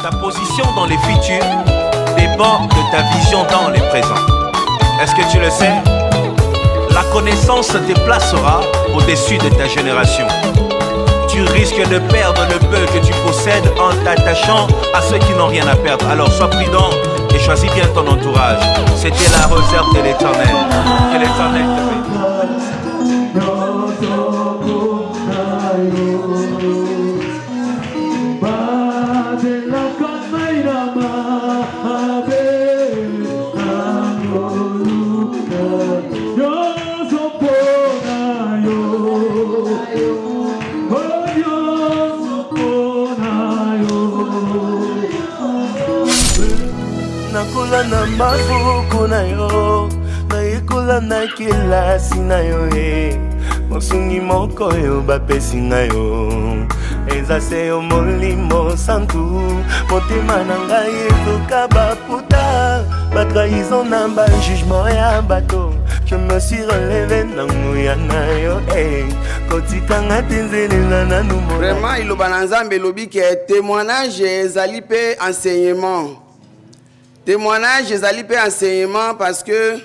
Ta position dans les futurs dépend de ta vision dans les présents. Est-ce que tu le sais? La connaissance te placera au-dessus de ta génération. Tu risques de perdre le peu que tu possèdes en t'attachant à ceux qui n'ont rien à perdre. Alors sois prudent et choisis bien ton entourage. C'était la réserve de l'Éternel. Que l'Éternel te bénisse. Nakula na mabuku na yo, naikola na kilasi na yo mosungi moko yo bapesi na yo eza se yo molimo santu motema na ngai ezoka baputa batrahison na bajugement ya bato. Je me suis relevé na nguya na yo kotikanga tenzelela na numo. Vraiment iloba na Nzambe lobi ke témoignage ezali pe enseignement. Témoignage ezali pe enseignement parce que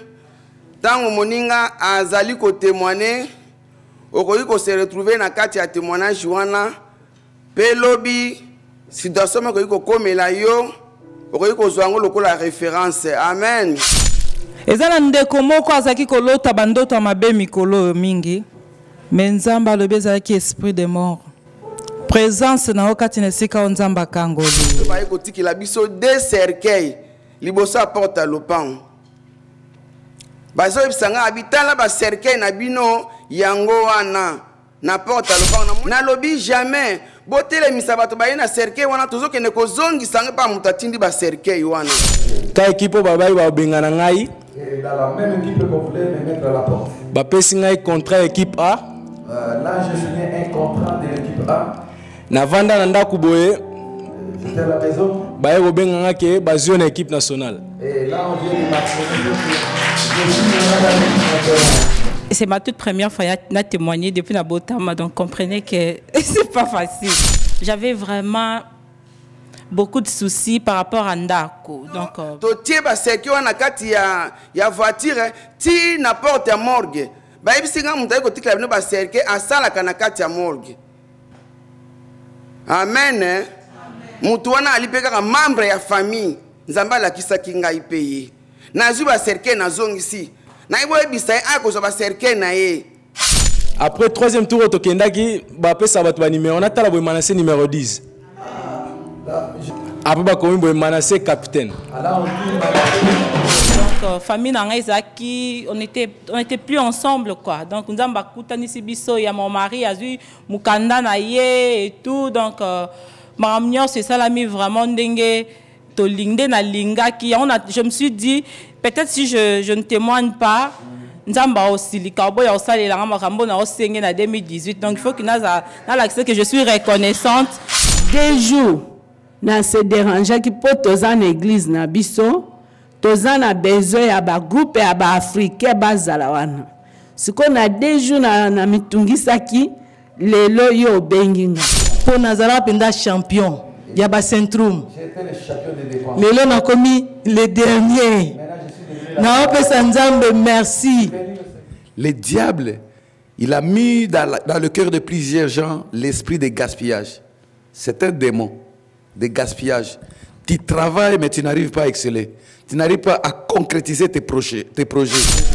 tant moninga azali ko témoigner okoki ko se retrouver na kati ya témoignage wana pe lobi situation okoki ko komela yo okoki ko zwango lokola référence. Amen. Ezala ndeko moko azaki kolota bandoto mabe mikolo mingi mais Nzamba lobi ezalaki esprit de mort. Présence na okati na sika Nzamba kangoli. Ba ko tikila biso de cercueil liboso porte à lopan. Bazo bisanga habitala ba cercueil na bino yango wana na porte à lopan na lobi jamais botele misabato ba na cercueil wana tozoke ne ko zongi sanga pa mutatindi ba cercueil wana. Ta équipe babai ba bengana ngai et dans la même équipe qu'on voulait me mettre à la porte. Ba pesi ngai contrat équipe A. Là j'ai signé un contrat de l'équipe A. Na vanda na ndaku boye. C'était la maison. Baye robenganga ke bazio na équipe nationale. Et là on vient de m'apprendre que c'est ma toute première fois à témoigner depuis la Botama, donc comprenez que c'est pas facile. J'avais vraiment beaucoup de soucis par rapport à Ndako. Donc totie ba sekio na kati ya voiture ti na porte ya morgue. Ba ibisinga mutai ko tikla bino ba serke asala kana kati ya morgue. Amen. Mutu wana alipeka ka membre ya famille. Nzamba la kisaki ngai peye. Na zuba serke na zongisi. Na ibo ebisa ako zo ba serke na ye. Après troisième tour otokendaki ba pesa bato ba numéro na tala boy manase numéro 10. Après ba komi boy manase capitaine. Donc famille na ngai zaki on était plus ensemble quoi. Donc Nzamba kutani sibiso ya mon mari azui mukanda na ye et tout donc Maramnion, c'est ça l'ami vraiment dengue to lingde na linga qui je me suis dit peut-être si je ne témoigne pas Nzamba aussi li cowboy au sale la makambo na osenge na 2018 donc il faut que na l'accès que je suis reconnaissante des jours na se déranger qui pour tozan église na biso tozan a besoin ya ba groupe ya ba africain bazala wana siko na des jours na mitungisa ki lelo yo benginga pour Nazara penda champion yaba centrum j'étais le champion de défense. Lelo na komi le dernier na opesa Nzambe merci. Le diable il a mis dans le cœur de plusieurs gens l'esprit de gaspillage. C'est un démon de gaspillage. Tu travailles mais tu n'arrives pas à exceller. Tu n'arrives pas à concrétiser tes projets.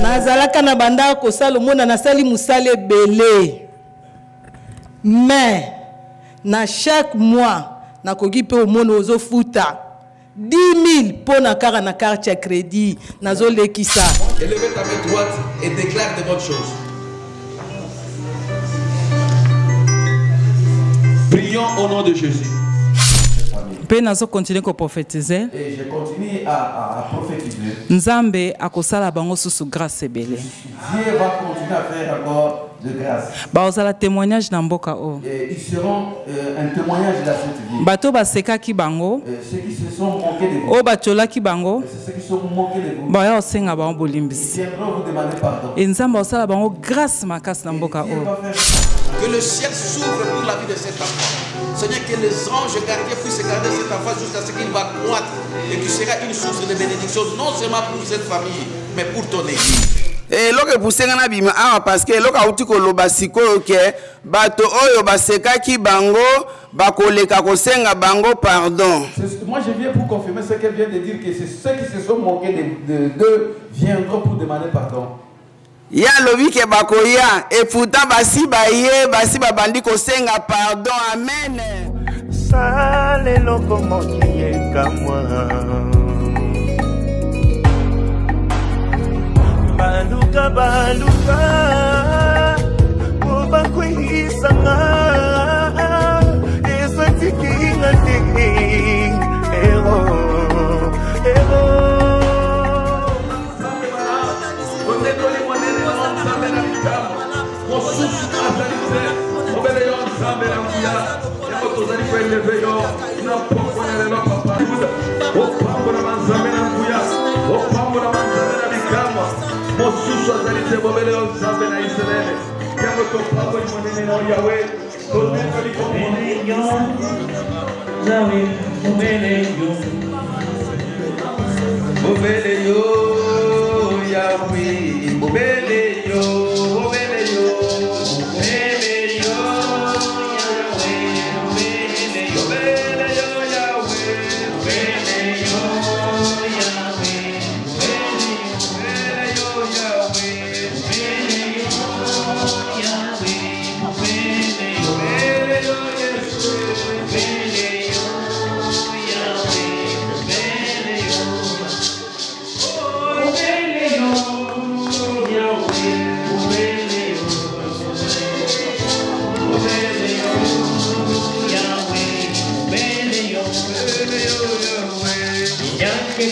Nazalaka na banda ko salomona na sali musale belé. Mais na chaque mois na kogi pe au monde ozo futa 10 000 pour na kara na carte crédit nazo lekisa. Élevez ta main droite et déclare de bonnes choses. Prions au nom de Jésus. Pe nazo continuer ko prophétiser. Et je continue à prophétiser. Nzambe akosala bango susu grâce ebele. Dieu va continuer à faire encore de grâce. Ba osala témoignage na mboka o. Et ils seront un témoignage de la Sainte Vie. Bato baseka ki bango. Ceux qui se sont moqués de vous. O batola ki bango. Ceux qui se sont moqués de vous. Ba ya osenga bango bolimbisi. Ils viendront vous demander pardon. Et Nzambe osala bango grâce makasi na mboka o. Que le ciel s'ouvre pour la vie de cet enfant. Seigneur, que les anges gardiens puissent garder cet enfant jusqu'à ce qu'il va croître et qu'il sera une source de bénédiction, non seulement pour cette famille, mais pour ton église. Et lorsque vous savez parce que lorsque vous avez dit bato oyo basekaki bango bakoleka kosenga bango pardon. Moi je viens pour confirmer ce qu'elle vient de dire, que c'est ceux qui se sont moqués d'eux viendront pour demander pardon. Ya lobi ke bakoya et pourtant basi baye basi babandi kosenga pardon. Amen. Sale loko mokie kamwa baluka baluka oba kwehisanga esatikinga te ero ero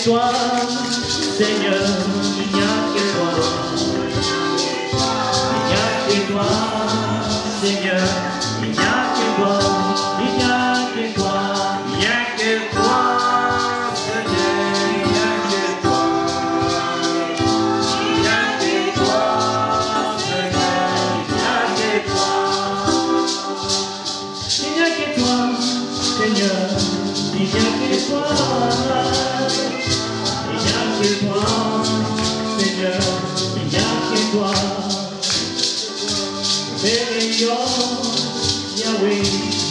Toi, Seigneur, il n'y a que toi. Il n'y a que toi, Seigneur, il n'y a que toi. Il n'y a que toi, il n'y a que toi, Seigneur, il n'y a que toi. Il n'y a que toi, Seigneur, il n'y a que toi. Il n'y a que toi, Seigneur, il n'y a que toi. Toi, Seigneur, il n'y a que toi. Bénéo, Yahweh,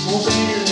mon bénéo.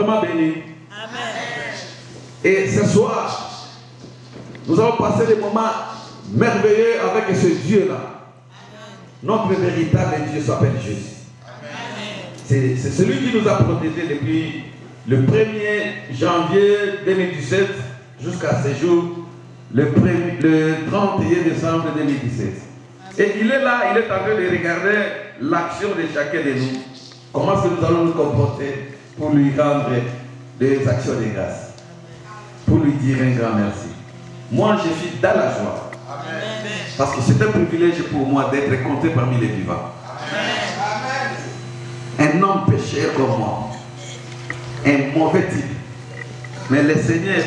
vraiment bénis. Amen. Et ce soir, nous allons passer des moments merveilleux avec ce Dieu-là. Notre véritable Dieu s'appelle Jésus. C'est celui qui nous a protégés depuis le 1er janvier 2017 jusqu'à ce jour, le 31 décembre 2017. Et il est là, il est en train de regarder l'action de chacun de nous. Comment est-ce que nous allons nous comporter pour lui rendre des actions de grâce. Pour lui dire un grand merci. Moi, je suis dans la joie. Amen. Parce que c'est un privilège pour moi d'être compté parmi les vivants. Amen. Un homme pécheur comme moi. Un mauvais type. Mais le Seigneur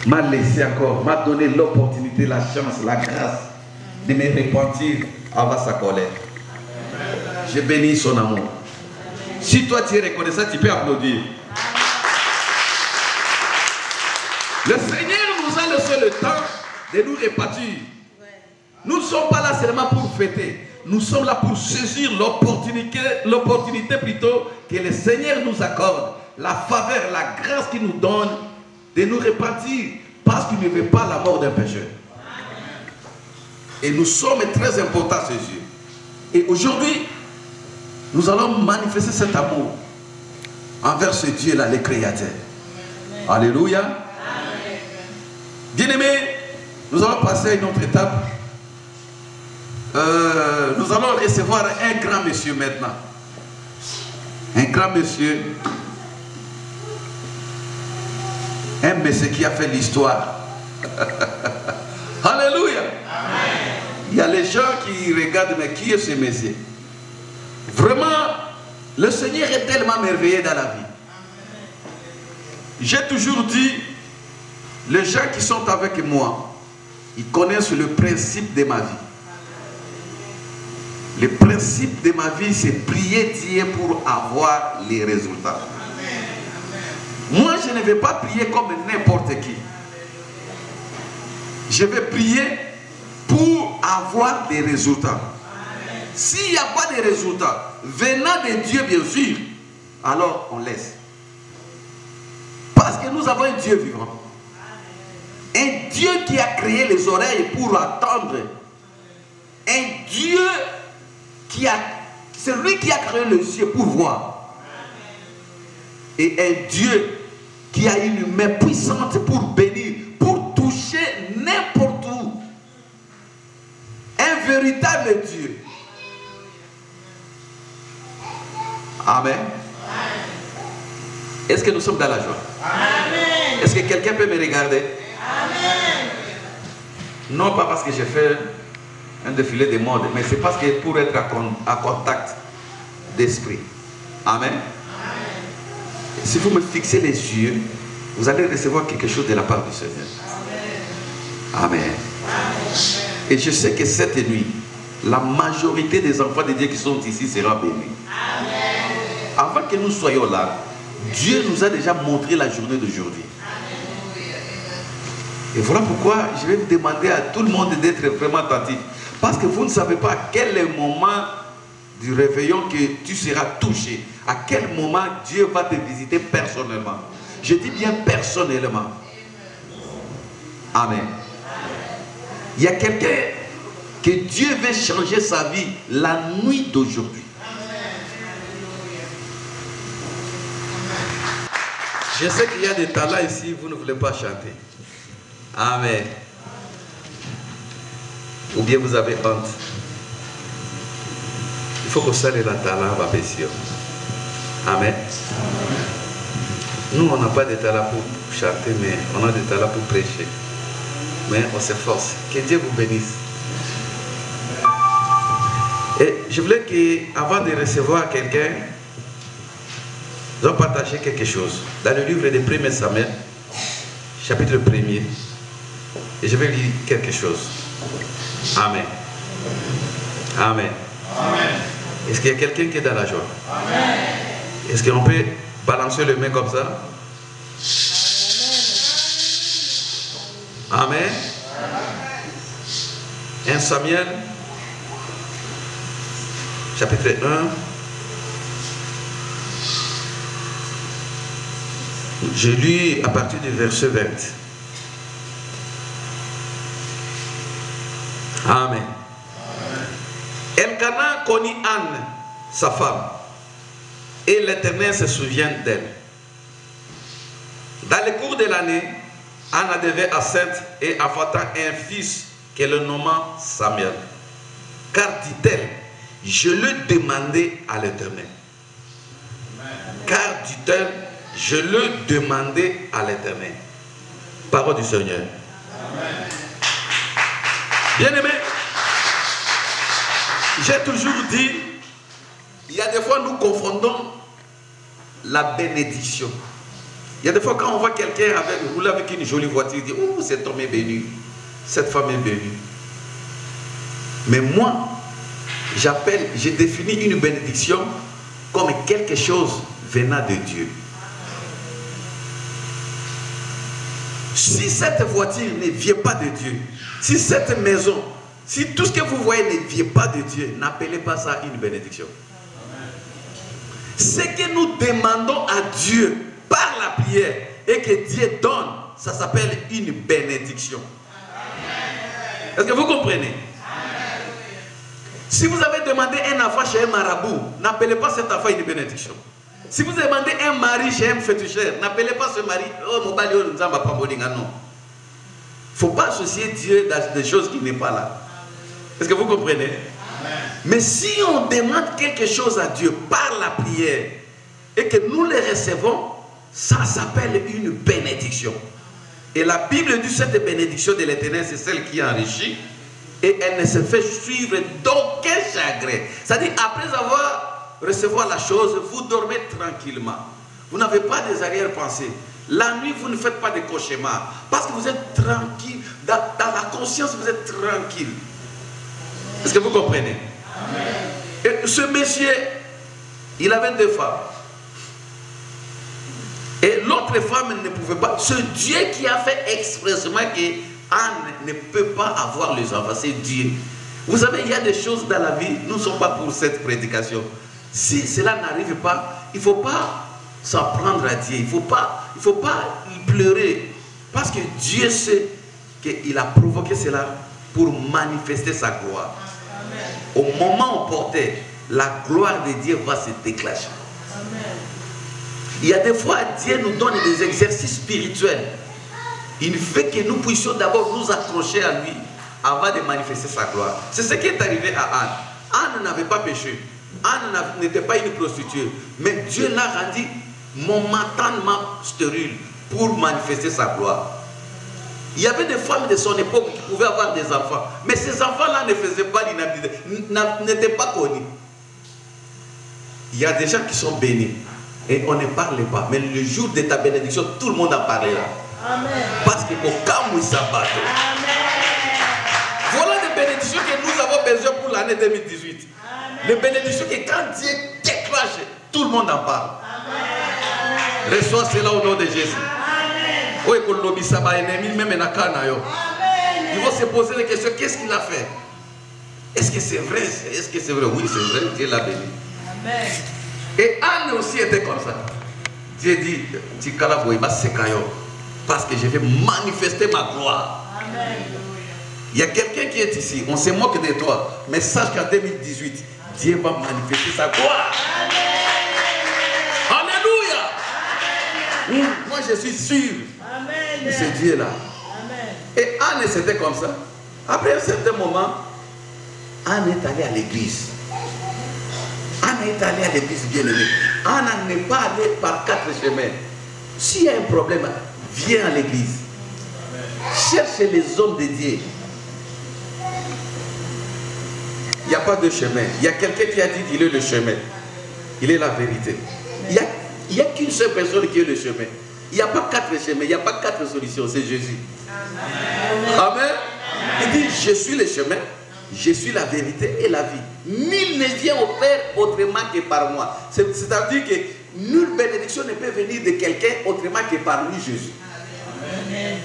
m'a laissé encore, m'a donné l'opportunité, la chance, la grâce de me repentir avant sa colère. Je bénis son amour. Si toi tu es reconnaissant, tu peux applaudir. Le Seigneur nous a laissé le temps de nous répartir. Nous ne sommes pas là seulement pour fêter. Nous sommes là pour saisir l'opportunité plutôt que le Seigneur nous accorde, la faveur, la grâce qu'il nous donne de nous répartir parce qu'il ne veut pas la mort d'un pécheur. Et nous sommes très importants à ses yeux. Et aujourd'hui, nous allons manifester cet amour envers ce Dieu-là, le Créateur. Alléluia. Bien-aimés, nous allons passer à une autre étape. Nous allons recevoir un grand monsieur maintenant. Un grand monsieur. Un monsieur qui a fait l'histoire. Alléluia. Il y a les gens qui regardent, mais qui est ce monsieur? Vraiment, le Seigneur est tellement merveilleux dans la vie. J'ai toujours dit, les gens qui sont avec moi, ils connaissent le principe de ma vie. Le principe de ma vie, c'est prier Dieu pour avoir les résultats. Moi, je ne vais pas prier comme n'importe qui. Je vais prier pour avoir des résultats. S'il n'y a pas de résultats, venant de Dieu, bien sûr, alors on laisse. Parce que nous avons un Dieu vivant. Un Dieu qui a créé les oreilles pour attendre. Un Dieu qui a... C'est lui qui a créé les yeux pour voir. Et un Dieu qui a une main puissante pour bénir, pour toucher n'importe où. Un véritable Dieu. Amen. Est-ce que nous sommes dans la joie? Amen. Est-ce que quelqu'un peut me regarder? Amen. Non pas parce que j'ai fait un défilé de mode, mais c'est parce que pour être à contact d'esprit. Amen. Si vous me fixez les yeux, vous allez recevoir quelque chose de la part du Seigneur. Amen. Amen. Et je sais que cette nuit, la majorité des enfants de Dieu qui sont ici sera bénis. Avant que nous soyons là, Dieu nous a déjà montré la journée d'aujourd'hui. Et voilà pourquoi je vais vous demander à tout le monde d'être vraiment attentif. Parce que vous ne savez pas à quel moment du réveillon que tu seras touché. À quel moment Dieu va te visiter personnellement. Je dis bien personnellement. Amen. Il y a quelqu'un que Dieu veut changer sa vie la nuit d'aujourd'hui. Je sais qu'il y a des talents ici, vous ne voulez pas chanter. Amen. Ou bien vous avez honte. Il faut que ça ait la talent, ma passion. Amen. Nous, on n'a pas de talent pour chanter, mais on a des talents pour prêcher. Mais on s'efforce. Que Dieu vous bénisse. Et je voulais qu'avant de recevoir quelqu'un, nous allons partager quelque chose. Dans le livre de 1 Samuel, chapitre 1er. Et je vais lire quelque chose. Amen. Amen. Amen. Est-ce qu'il y a quelqu'un qui est dans la joie? Amen. Est-ce qu'on peut balancer le main comme ça? Amen. 1 Samuel, chapitre 1. Je lis à partir du verset 20. Amen. Elkana connut Anne, sa femme, et l'Éternel se souvient d'elle. Dans le cours de l'année, Anne devait enceinte et enfanta un fils qu'elle nomma Samuel. Car, dit-elle, je le demandais à l'Éternel. Car, dit-elle, je le demandais à l'Éternel. Parole du Seigneur. Bien-aimé, j'ai toujours dit, il y a des fois nous confondons la bénédiction. Il y a des fois quand on voit quelqu'un rouler avec une jolie voiture, il dit, oh, cet homme est béni, cette femme est bénie. Mais moi, je définis une bénédiction comme quelque chose venant de Dieu. Si cette voiture ne vient pas de Dieu, si cette maison, si tout ce que vous voyez ne vient pas de Dieu, n'appelez pas ça une bénédiction. Ce que nous demandons à Dieu par la prière et que Dieu donne, ça s'appelle une bénédiction. Est-ce que vous comprenez? Si vous avez demandé un enfant chez un marabout, n'appelez pas cet enfant une bénédiction. Si vous demandez un mari chez un féticheur, n'appelez pas ce mari, oh mon bali, nous n'avons pas non. Il ne faut pas associer Dieu dans des choses qui n'est pas là. Est-ce que vous comprenez? Amen. Mais si on demande quelque chose à Dieu par la prière et que nous le recevons, ça s'appelle une bénédiction. Et la Bible dit cette bénédiction de l'Éternel, c'est celle qui enrichit et elle ne se fait suivre d'aucun chagrin. C'est-à-dire, après avoir recevoir la chose, vous dormez tranquillement. Vous n'avez pas des arrière-pensées. La nuit, vous ne faites pas de cauchemars. Parce que vous êtes tranquille. Dans la conscience, vous êtes tranquille. Est-ce que vous comprenez? Amen. Et ce monsieur, il avait 2 femmes. Et l'autre femme ne pouvait pas. C'est Dieu qui a fait expressément que Anne ne peut pas avoir les enfants. C'est Dieu. Vous savez, il y a des choses dans la vie, nous ne sommes pas pour cette prédication. Si cela n'arrive pas, il ne faut pas s'en prendre à Dieu. Il ne faut pas pleurer. Parce que Dieu sait qu'il a provoqué cela pour manifester sa gloire. Amen. Au moment opportun, la gloire de Dieu va se déclencher. Amen. Il y a des fois, Dieu nous donne des exercices spirituels. Il fait que nous puissions d'abord nous accrocher à lui avant de manifester sa gloire. C'est ce qui est arrivé à Anne. Anne n'avait pas péché. Anne n'était pas une prostituée. Mais Dieu l'a rendu momentanément stérile pour manifester sa gloire. Il y avait des femmes de son époque qui pouvaient avoir des enfants. Mais ces enfants-là ne faisaient pas l'inhabilité, n'étaient pas connus. Il y a des gens qui sont bénis. Et on ne parlait pas. Mais le jour de ta bénédiction, tout le monde en parlera. Amen. Parce que au cas où ça bat. Voilà les bénédictions que nous avons besoin pour l'année 2018. Amen. Les bénédictions que quand Dieu déclenche, tout le monde en parle. Amen. Reçois cela au nom de Jésus. Amen. Ils vont se poser les questions. Qu'est-ce qu'il a fait? Est-ce que c'est vrai? Est-ce que c'est vrai? Oui, c'est vrai. Dieu l'a béni. Amen. Et Anne aussi était comme ça. Dieu dit, parce que je vais manifester ma gloire. Amen. Il y a quelqu'un qui est ici, on se moque de toi, mais sache qu'en 2018, Dieu va manifester sa gloire. Amen. Alléluia. Amen. Moi je suis sûr de ce Dieu-là. Et Anne c'était comme ça. Après un certain moment, Anne est allée à l'église. Anne est allée à l'église, bien-aimée. Anne n'est pas allée par 4 chemins. S'il y a un problème, viens à l'église. Cherchez les hommes de Dieu. Il n'y a pas de chemin. Il y a quelqu'un qui a dit qu'il est le chemin. Il est la vérité. Il n'y a qu'une seule personne qui est le chemin. Il n'y a pas 4 chemins. Il n'y a pas 4 solutions. C'est Jésus. Amen. Amen. Il dit, je suis le chemin. Je suis la vérité et la vie. Nul ne vient au Père autrement que par moi. C'est-à-dire que nulle bénédiction ne peut venir de quelqu'un autrement que par lui, Jésus. Amen.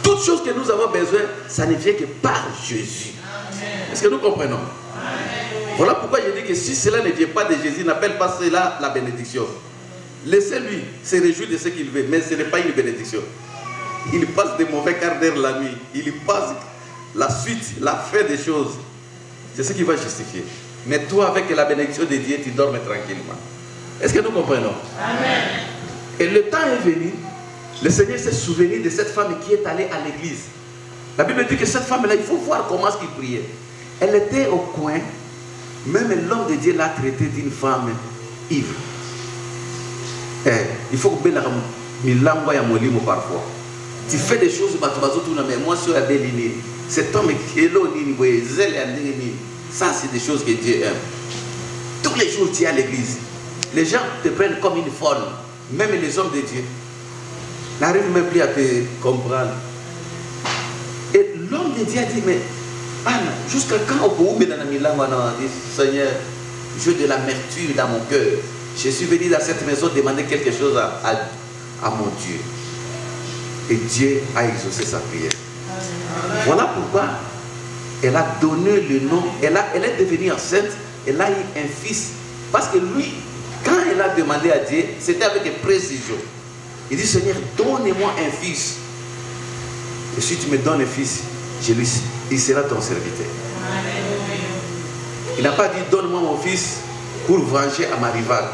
Toute chose que nous avons besoin, ça ne vient que par Jésus. Est-ce que nous comprenons? Amen. Voilà pourquoi je dis que si cela ne vient pas de Jésus, n'appelle pas cela la bénédiction. Laissez-lui se réjouir de ce qu'il veut, mais ce n'est pas une bénédiction. Il passe de mauvais quarts d'heure la nuit. Il passe la suite, la fin des choses. C'est ce qui va justifier. Mais toi, avec la bénédiction de Dieu, tu dors tranquillement. Est-ce que nous comprenons? Amen. Et le temps est venu, le Seigneur s'est souvenu de cette femme qui est allée à l'église. La Bible dit que cette femme-là, il faut voir comment est-ce qu'il priait. Elle était au coin, même l'homme de Dieu l'a traité d'une femme ivre. Il faut que parfois. Tu fais des choses, mais moi, je suis béni. Cet homme qui est là, ça, c'est des choses que Dieu aime. Tous les jours, tu es à l'église. Les gens te prennent comme une folle. Même les hommes de Dieu n'arrivent même plus à te comprendre. Et l'homme de Dieu a dit, mais Anne, jusqu'à quand au bout de la Seigneur, j'ai de l'amertume dans mon cœur. Je suis venu dans cette maison demander quelque chose à mon Dieu. Et Dieu a exaucé sa prière. Voilà pourquoi elle a donné le nom, elle est devenue enceinte, elle a eu un fils. Parce que lui, quand elle a demandé à Dieu, c'était avec précision. Il dit, Seigneur, donne-moi un fils. Et si tu me donnes un fils, il sera ton serviteur. Il n'a pas dit, donne-moi mon fils pour venger à ma rivale.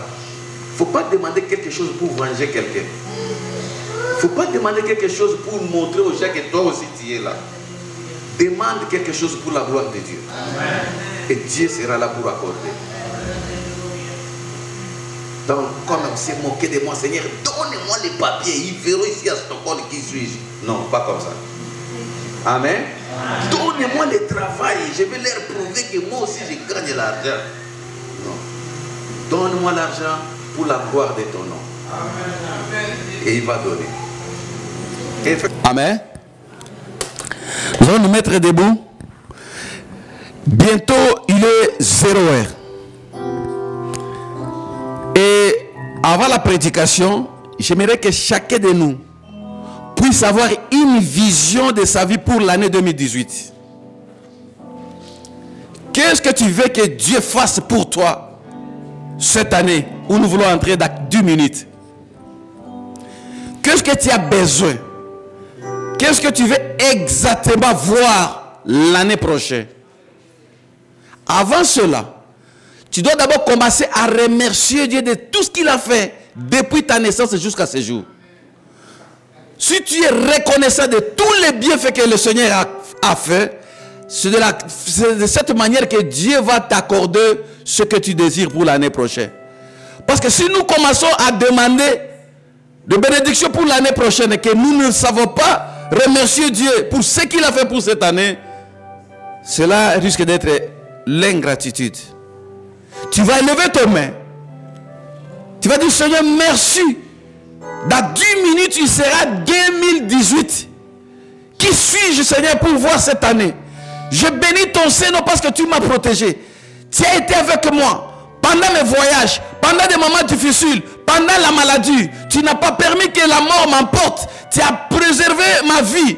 Il ne faut pas demander quelque chose pour venger quelqu'un. Il ne faut pas demander quelque chose pour montrer aux gens que toi aussi tu es là. Demande quelque chose pour la gloire de Dieu. Amen. Et Dieu sera là pour accorder. Donc, comme on s'est moqué de moi, Seigneur, donne-moi les papiers. Ils verront ici à Stockholm qui suis-je. Non, pas comme ça. Amen. Donne-moi le travail. Je vais leur prouver que moi aussi je gagne l'argent. Non. Donne-moi l'argent pour la gloire de ton nom. Amen. Et il va donner. Et... Amen. Nous allons nous mettre debout. Bientôt, il est 0h. Et avant la prédication, j'aimerais que chacun de nous puisse avoir une vision de sa vie pour l'année 2018. Qu'est-ce que tu veux que Dieu fasse pour toi cette année où nous voulons entrer dans 10 minutes? Qu'est-ce que tu as besoin? Qu'est-ce que tu veux exactement voir l'année prochaine? Avant cela, tu dois d'abord commencer à remercier Dieu de tout ce qu'il a fait depuis ta naissance jusqu'à ce jour. Si tu es reconnaissant de tous les bienfaits que le Seigneur a fait, c'est de cette manière que Dieu va t'accorder ce que tu désires pour l'année prochaine. Parce que si nous commençons à demander de bénédiction pour l'année prochaine et que nous ne savons pas remercier Dieu pour ce qu'il a fait pour cette année, cela risque d'être l'ingratitude. Tu vas élever tes mains. Tu vas dire, Seigneur, merci. Dans 10 minutes, il sera 2018. Qui suis-je, Seigneur, pour voir cette année? Je bénis ton Seigneur parce que tu m'as protégé. Tu as été avec moi pendant mes voyages, pendant des moments difficiles, pendant la maladie. Tu n'as pas permis que la mort m'emporte. Tu as préservé ma vie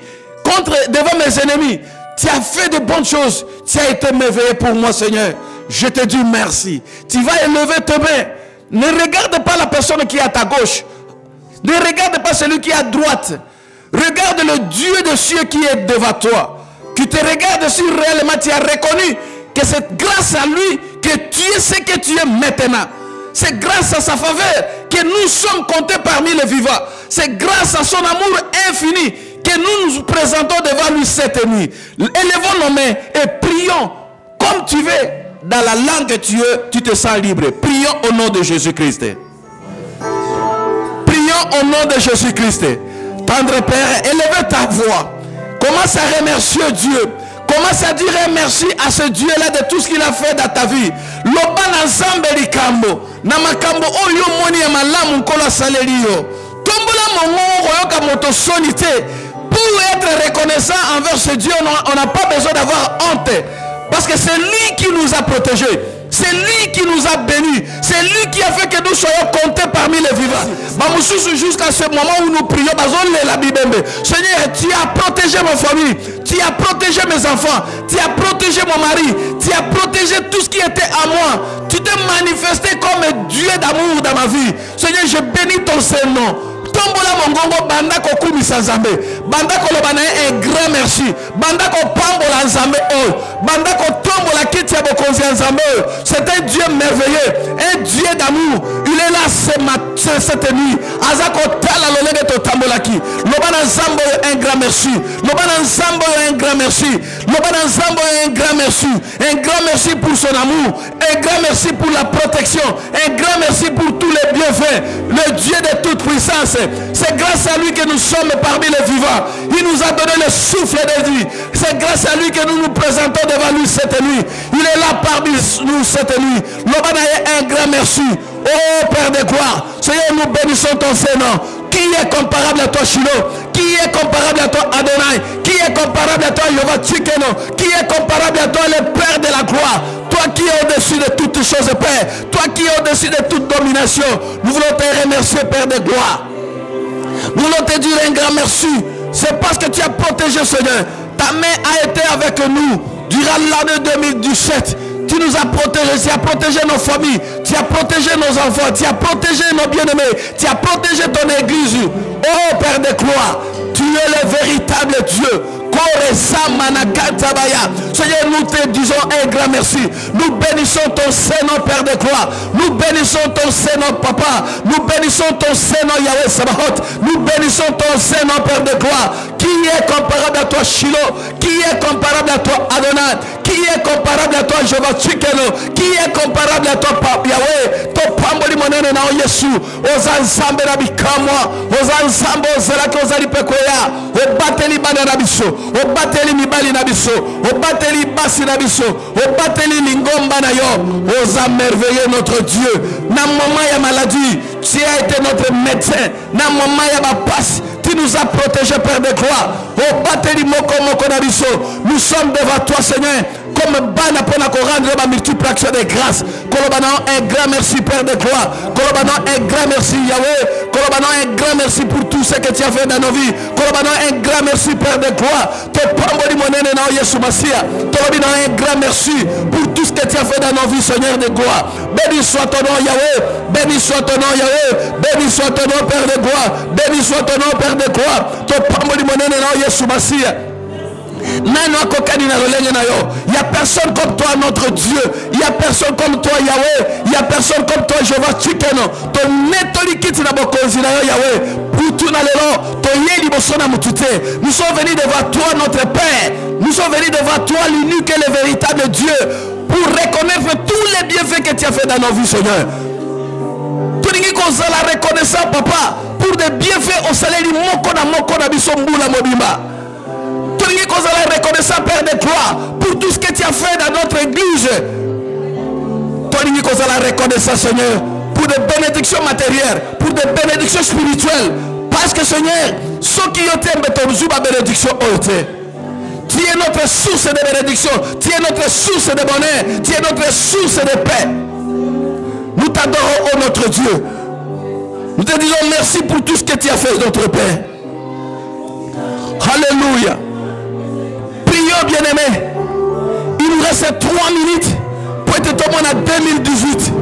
devant mes ennemis. Tu as fait de bonnes choses. Tu as été merveilleux pour moi, Seigneur. Je te dis merci. Tu vas élever tes mains. Ne regarde pas la personne qui est à ta gauche. Ne regarde pas celui qui est à droite. Regarde le Dieu de cieux qui est devant toi. Qui te regarde si réellement tu as reconnu que c'est grâce à lui que tu es ce que tu es maintenant. C'est grâce à sa faveur que nous sommes comptés parmi les vivants. C'est grâce à son amour infini que nous nous présentons devant lui cette nuit. Élevons nos mains et prions comme tu veux. Dans la langue que tu te sens libre. Prions au nom de Jésus-Christ. Prions au nom de Jésus-Christ. Tendre Père, élève ta voix. Commence à remercier Dieu. Commence à dire merci à ce Dieu-là de tout ce qu'il a fait dans ta vie. Loba na nzambe likambo. Na makambo oyo moni ya malamu nkola salelio. Tombola mongo yoka moto sonité. Pour être reconnaissant envers ce Dieu, on n'a pas besoin d'avoir honte. Parce que c'est lui qui nous a protégés. C'est lui qui nous a bénis. C'est lui qui a fait que nous soyons comptés parmi les vivants. Jusqu'à ce moment où nous prions, Seigneur, tu as protégé ma famille. Tu as protégé mes enfants. Tu as protégé mon mari. Tu as protégé tout ce qui était à moi. Tu t'es manifesté comme Dieu d'amour dans ma vie. Seigneur, je bénis ton Saint-Nom. Tombola mongongo banda ko kumisa nzambe banda ko lobana un grand merci banda ko pambola nzambe oh banda ko tombola kiti ya bokonzi ya nzambe c'est un Dieu merveilleux, un Dieu d'amour. Il est là cette nuit azako tala lolenge to tambolaki lobana nzambe un grand merci lobana nzambe un grand merci lobana nzambe un grand merci pour son amour, un grand merci pour la protection, un grand merci pour tous les bienfaits, le Dieu de toute puissance. C'est grâce à lui que nous sommes parmi les vivants. Il nous a donné le souffle de vie. C'est grâce à lui que nous nous présentons devant lui cette nuit. Il est là parmi nous cette nuit. L'Obanaye, un grand merci. Oh Père de gloire, Seigneur, nous bénissons ton Saint-Nom. Qui est comparable à toi, Shiloh? Qui est comparable à toi, Adonai? Qui est comparable à toi, Yehova Tsikeno? Qui est comparable à toi, le Père de la gloire? Toi qui es au-dessus de toutes choses, Père. Toi qui es au-dessus de toute domination. Nous voulons te remercier, Père de gloire. Nous voulons te dire un grand merci. C'est parce que tu as protégé, Seigneur. Ta main a été avec nous durant l'année 2017. Tu nous as protégés, tu as protégé nos familles, tu as protégé nos enfants, tu as protégé nos bien-aimés, tu as protégé ton église. Oh Père de gloire, tu es le véritable Dieu. Seigneur, nous te disons un grand merci. Nous bénissons ton Saint-Nom, Père de gloire. Nous bénissons ton Saint-Nom, Papa. Nous bénissons ton Saint-Nom, Yahweh Sabaoth. Nous bénissons ton Saint-Nom, Père de gloire. Qui est comparable à toi, Shiloh? Qui est comparable à toi, Adonai? Qui est comparable à toi, Jéhovah Tsikeno? Qui est comparable à toi, Papa Yahweh? To pamboli monene na Yesu. Oza nzambe na bikamwa. Oza nzambe ozalaki ozali pekoya. Obateli bana na biso. Obateli mibali na biso. Obateli basi na biso. Obateli lingomba na yo. Oza merveilleux notre Dieu. Na moment ya maladie, tu as été notre médecin. Na moment ya ba passe, tu nous as protégés, Père de gloire. Obateli moko moko na biso. Nous sommes devant toi, Seigneur. Comme bana pour nous rendre ma multiple action de grâce. Kolobana un grand merci, Père de gloire. Kolobana un grand merci, Yahweh. Kolobana un grand merci pour tout ce que tu as fait dans nos vies. Kolobana un grand merci, Père de gloire. Te pamboli monene na Yesu Masia. Kolobana un grand merci pour tout ce que tu as fait dans nos vies, Seigneur de gloire. Béni soit ton nom, Yahweh. Béni soit ton nom, Yahweh. Béni soit ton nom, Père de gloire. Béni soit ton nom, Père de gloire. Te pamboli monene na Yesu Masia. Il n'y a personne comme toi, notre Dieu. Il n'y a personne comme toi, Yahweh. Il n'y a personne comme toi, Jéhovah Tsikeno. Ton nettolikiti na bokonzi na Yahweh. Nous sommes venus devant toi, notre Père. Nous sommes venus devant toi, l'unique et le véritable Dieu, pour reconnaître tous les bienfaits que tu as fait dans nos vies, Seigneur. Tout le monde la reconnaissance, Papa, pour des bienfaits au salaire du moko na biso mbula mobimba. La reconnaissance, Père de gloire, pour tout ce que tu as fait dans notre église. La reconnaissance, Seigneur, pour des bénédictions matérielles, pour des bénédictions spirituelles. Parce que, Seigneur, ceux qui ont été bénédiction, tu es notre source de bénédiction, tu es notre source de bonheur, tu es notre source de paix. Nous t'adorons, oh notre Dieu. Nous te disons merci pour tout ce que tu as fait, notre Père. Alléluia. Prions, bien-aimés. Il nous reste 3 minutes pour être tombé en 2018.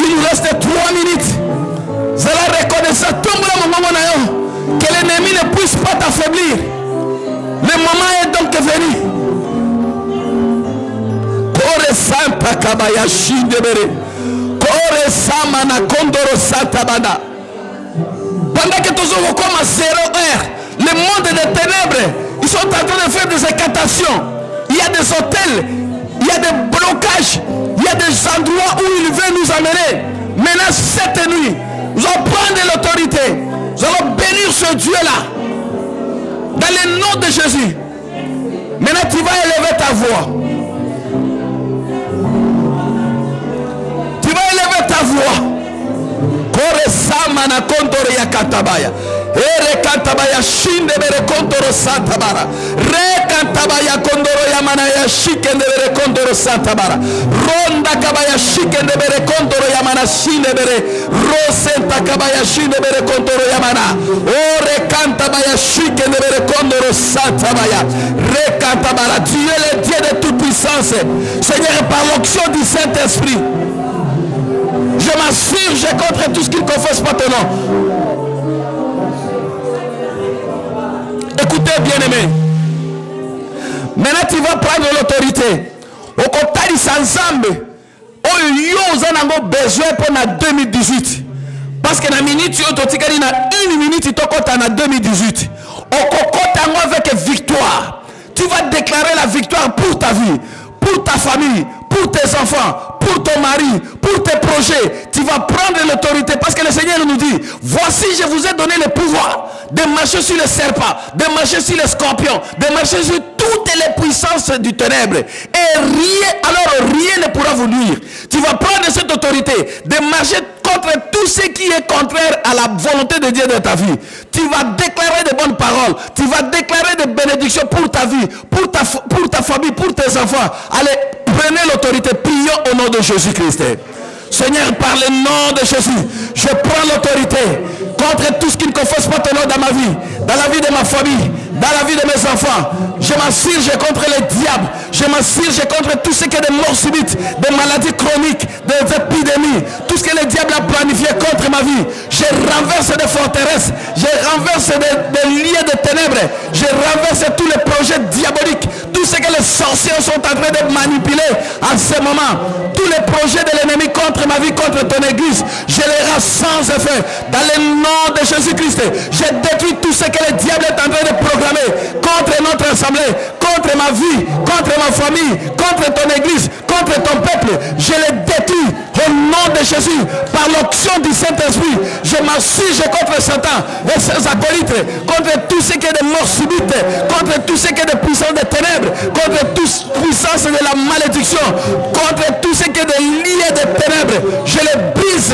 Il nous reste 3 minutes. Vous allez reconnaître que l'ennemi ne puisse pas t'affaiblir. Le moment est donc venu. Kore Santa Kabaya Shindebere. Kore Samana Kondoro Santa Banda. Pendant que tous on comme à 0 heure, le monde des ténèbres, ils sont en train de faire des incantations. Il y a des hôtels, il y a des blocages, il y a des endroits où il veut nous amener. Maintenant, cette nuit, nous allons prendre l'autorité. Nous allons bénir ce Dieu-là. Dans le nom de Jésus. Maintenant, tu vas élever ta voix. Tu vas élever ta voix. Koresamana kondore ya katabaya. Ere katabaya shinde bere kondoro santabara. Re katabaya kondoro ya mana ya shikende bere kondoro santabara. Ronda kabaya shikende bere kondoro ya mana yamana shinde bere. Rosenta kabaya shinde bere kontoro yamana. Ore kanta baya shike bere kondoro santa baya. Rekanta bara. Dieu est le Dieu de toute puissance. Seigneur, par l'onction du Saint-Esprit, je m'assure, je contre tout ce qui ne confesse pas ton nom. Écoutez, bien-aimés. Maintenant, tu vas prendre l'autorité. Au côté de Sanzambe, vous avez besoin pour 2018. Parce que dans la minute, tu as une minute, tu as 2018. Au côté avec victoire. Tu vas déclarer la victoire pour ta vie, pour ta famille, pour tes enfants, pour ton mari, pour tes projets. Tu vas prendre l'autorité parce que le Seigneur nous dit, voici je vous ai donné le pouvoir de marcher sur les serpents, de marcher sur les scorpions, de marcher sur toutes les puissances du ténèbre. Et rien ne pourra vous nuire. Tu vas prendre cette autorité de marcher contre tout ce qui est contraire à la volonté de Dieu dans ta vie. Tu vas déclarer de bonnes paroles. Tu vas déclarer des bénédictions pour ta vie, pour ta famille, pour tes enfants. Allez, prenez l'autorité. Prions au nom de Jésus-Christ. Seigneur, par le nom de Jésus, je prends l'autorité contre tout ce qui ne confesse pas ton nom dans ma vie, dans la vie de ma famille, dans la vie de mes enfants. Je m'assure contre les diables. Je m'assure contre tout ce qui est de morts subites, des maladies chroniques, des épidémies, tout ce que le diable a planifié contre ma vie. Je renverse des forteresses, je renverse des liens de ténèbres, je renverse tous les projets diaboliques, tout ce que les sorciers sont en train de manipuler en ce moment, tous les projets de l'ennemi contre ma vie, contre ton église, je les rends sans effet. Dans le nom de Jésus-Christ, je détruis tout ce que le diable est en train de programmer contre notre assemblée, contre ma vie, contre ma famille, contre ton église, contre ton peuple. Je les détruis au nom de Jésus par l'onction du Saint-Esprit. Je m'assure contre Satan et ses acolytes, contre tout ce qui est de mort subite, contre tout ce qui est de puissance des ténèbres, contre toute puissance de la malédiction, contre tout ce qui est de liens des ténèbres. Je les brise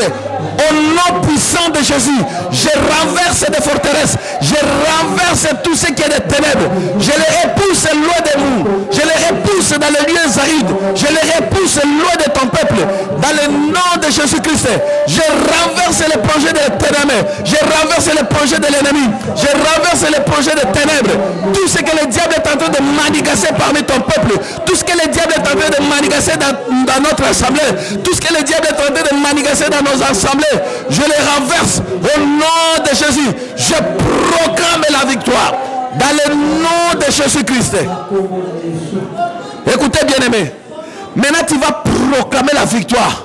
au nom puissant de Jésus. Je renverse des forteresses, je renverse tout ce qui est des ténèbres. Je les repousse loin de nous, je les repousse dans les lieux arides, je les repousse loin de ton peuple. Dans le nom de Jésus-Christ, je renverse les projets des ténèbres, je renverse les projets de l'ennemi, je renverse les projets des ténèbres. Tout ce que le diable est en train de manigasser parmi ton peuple, tout ce que le diable est en train de manigasser dans notre assemblée, tout ce que le diable est en train de manigasser dans nos assemblées, je les renverse au nom de Jésus. Je proclame la victoire dans le nom de Jésus-Christ. Écoutez, bien-aimés, maintenant tu vas proclamer la victoire.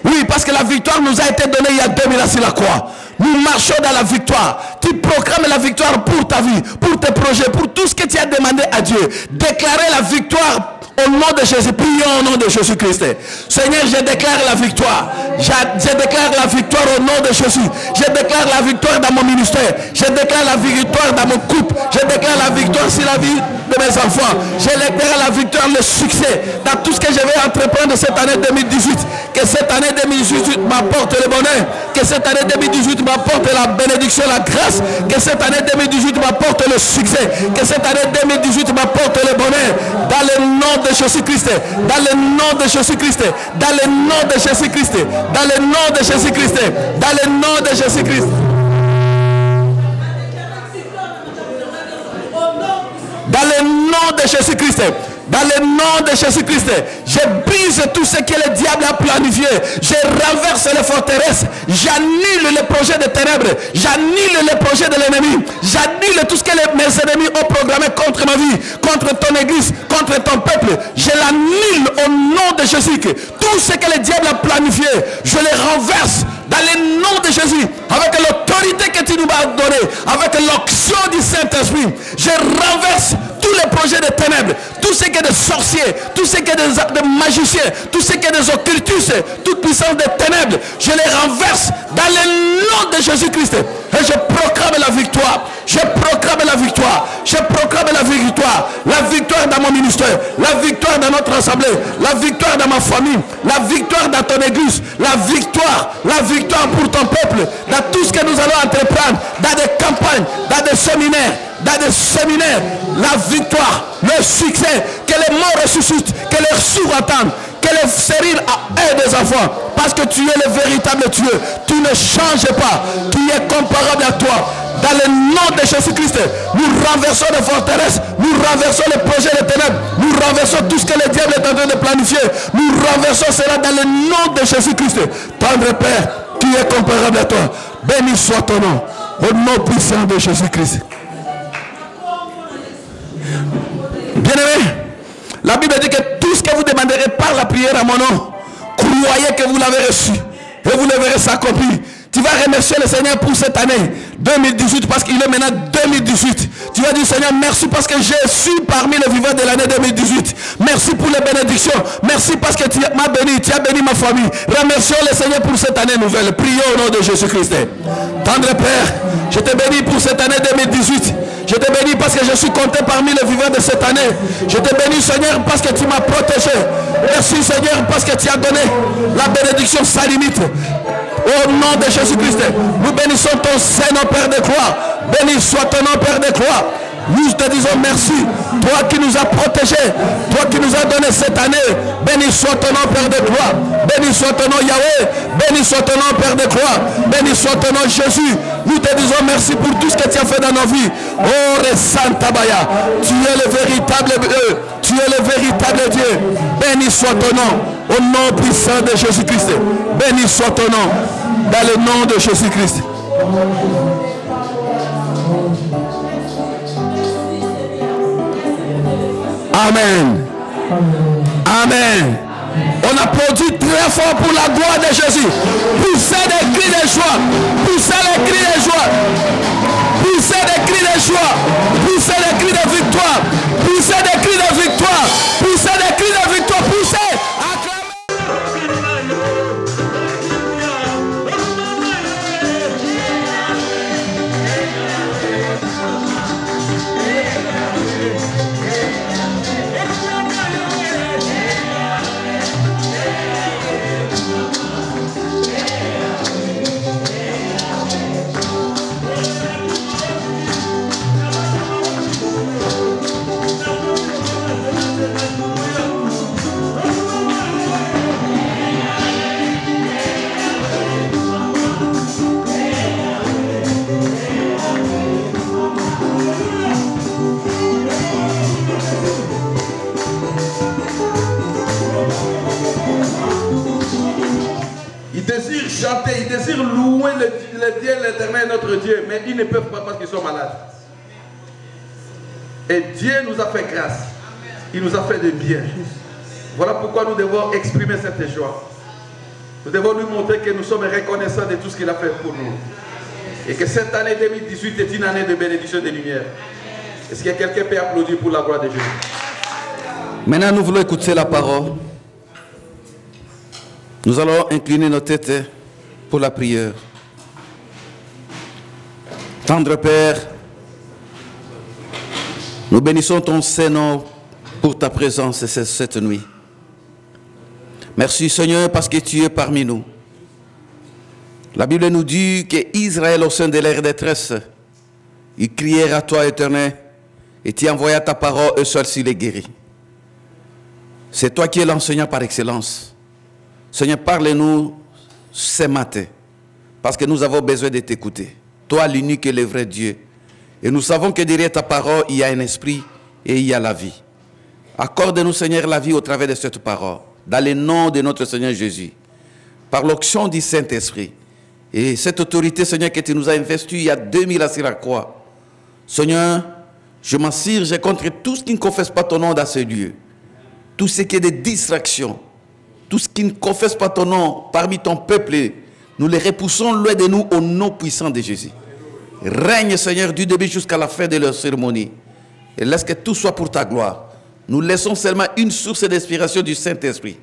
Oui, parce que la victoire nous a été donnée il y a 2000 ans sur la croix. Nous marchons dans la victoire. Tu proclames la victoire pour ta vie, pour tes projets, pour tout ce que tu as demandé à Dieu. Déclarer la victoire au nom de Jésus. Prions au nom de Jésus-Christ. Seigneur, je déclare la victoire. Je déclare la victoire au nom de Jésus. Je déclare la victoire dans mon ministère. Je déclare la victoire dans mon couple. Je déclare la victoire sur la vie de mes enfants. Je déclare la victoire, le succès dans tout ce que je vais entreprendre cette année 2018. Que cette année 2018 m'apporte le bonheur. Que cette année 2018 m'apporte la bénédiction, la grâce. Que cette année 2018 m'apporte le succès. Que cette année 2018 m'apporte le bonheur. Dans le nom de Jésus-Christ. Dans le nom de Jésus-Christ. Dans le nom de Jésus-Christ. Dans le nom de Jésus-Christ. Dans le nom de Jésus-Christ. Dans le nom de Jésus-Christ. Dans le nom de Jésus-Christ, je brise tout ce que le diable a planifié. Je renverse les forteresses. J'annule les projets des ténèbres. J'annule les projets de l'ennemi. J'annule tout ce que mes ennemis ont programmé contre ma vie, contre ton église, contre ton peuple. Je l'annule au nom de Jésus. Tout ce que le diable a planifié, je les renverse dans le nom de Jésus. Avec l'autorité que tu nous as donnée, avec l'onction du Saint-Esprit, je renverse tous les projets des ténèbres, tout ce qui est des sorciers, tout ce qui est des magiciens, tout ce qui est des occultistes, toute puissance des ténèbres, je les renverse dans le nom de Jésus-Christ. Et je proclame la victoire. Je proclame la victoire. Je proclame la victoire. La victoire dans mon ministère. La victoire dans notre assemblée. La victoire dans ma famille. La victoire dans ton église. La victoire pour ton peuple. Dans tout ce que nous allons entreprendre. Dans des campagnes, dans des séminaires. La victoire, le succès, que les morts ressuscitent, que les sourds entendent, que les serrures aient des enfants. Parce que tu es le véritable Dieu. Tu ne changes pas. Qui est comparable à toi. Dans le nom de Jésus-Christ, nous renversons les forteresses, nous renversons les projets des ténèbres, nous renversons tout ce que le diable est en train de planifier. Nous renversons cela dans le nom de Jésus-Christ. Tendre Père, qui est comparable à toi. Béni soit ton nom. Au nom puissant de Jésus-Christ. Bien-aimés, la Bible dit que tout ce que vous demanderez par la prière à mon nom, croyez que vous l'avez reçu et vous le verrez s'accomplir. Tu vas remercier le Seigneur pour cette année 2018 parce qu'il est maintenant 2018. Tu vas dire Seigneur merci parce que je suis parmi les vivants de l'année 2018. Merci pour les bénédictions. Merci parce que tu m'as béni, tu as béni ma famille. Remercions le Seigneur pour cette année nouvelle. Prions au nom de Jésus-Christ. Tendre Père, je te bénis pour cette année 2018. Je te bénis parce que je suis compté parmi les vivants de cette année. Je te bénis Seigneur parce que tu m'as protégé. Merci Seigneur parce que tu as donné la bénédiction sans limite. Au nom de Jésus-Christ, nous bénissons ton Seigneur Père de gloire. Béni soit ton nom Père de gloire. Nous te disons merci. Toi qui nous as protégés, toi qui nous as donné cette année. Béni soit ton nom Père de gloire. Béni soit ton nom Yahweh. Béni soit ton nom Père de gloire. Béni soit ton nom Jésus. Nous te disons merci pour tout ce que tu as fait dans nos vies. Oh Ressantabaya, tu es le véritable Dieu. Tu es le véritable Dieu. Béni soit ton nom. Au nom puissant de Jésus-Christ. Béni soit ton nom. Dans le nom de Jésus-Christ. Amen. Amen. On applaudit très fort pour la gloire de Jésus. Poussez des cris de joie. Poussez les cris de joie. Poussez des cris de joie. Poussez des cris de victoire. Poussez des cris de victoire. Poussez des cris de victoire. Poussez. Chanter, ils désirent louer le Dieu, l'Éternel, notre Dieu, mais ils ne peuvent pas parce qu'ils sont malades. Et Dieu nous a fait grâce. Il nous a fait de bien. Voilà pourquoi nous devons exprimer cette joie. Nous devons lui montrer que nous sommes reconnaissants de tout ce qu'il a fait pour nous. Et que cette année 2018 est une année de bénédiction et de lumière. Est-ce que quelqu'un peut applaudir pour la gloire de Dieu? Maintenant, nous voulons écouter la parole. Nous allons incliner nos têtes pour la prière. Tendre Père, nous bénissons ton Saint-Nom pour ta présence cette nuit. Merci Seigneur parce que tu es parmi nous. La Bible nous dit qu'Israël au sein de leur détresse, ils crièrent à toi Éternel et tu envoyas ta parole, eux seuls s'il les guérit. C'est toi qui es l'enseignant par excellence. Seigneur, parle-nous ce matin, parce que nous avons besoin de t'écouter. Toi, l'unique et le vrai Dieu. Et nous savons que derrière ta parole, il y a un esprit et il y a la vie. Accorde-nous, Seigneur, la vie au travers de cette parole, dans le nom de notre Seigneur Jésus, par l'onction du Saint-Esprit. Et cette autorité, Seigneur, que tu nous as investie il y a 2000 ans sur la croix. Seigneur, je m'assure contre tout ce qui ne confesse pas ton nom dans ce lieu. Tout ce qui est des distractions. Tout ce qui ne confesse pas ton nom parmi ton peuple, nous les repoussons loin de nous au nom puissant de Jésus. Règne Seigneur du début jusqu'à la fin de leur cérémonie. Et laisse que tout soit pour ta gloire. Nous laissons seulement une source d'inspiration du Saint-Esprit.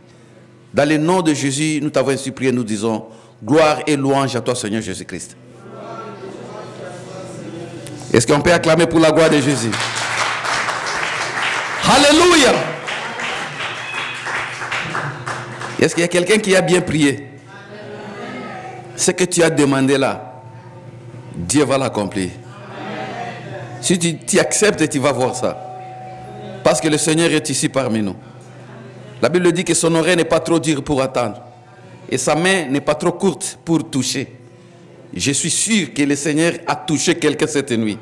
Dans le nom de Jésus, nous t'avons ainsi prié, nous disons gloire et louange à toi Seigneur Jésus-Christ. Est-ce qu'on peut acclamer pour la gloire de Jésus? Alléluia! Est-ce qu'il y a quelqu'un qui a bien prié? Ce que tu as demandé là, Dieu va l'accomplir. Si tu acceptes, tu vas voir ça. Parce que le Seigneur est ici parmi nous. La Bible dit que son oreille n'est pas trop dure pour attendre. Et sa main n'est pas trop courte pour toucher. Je suis sûr que le Seigneur a touché quelqu'un cette nuit.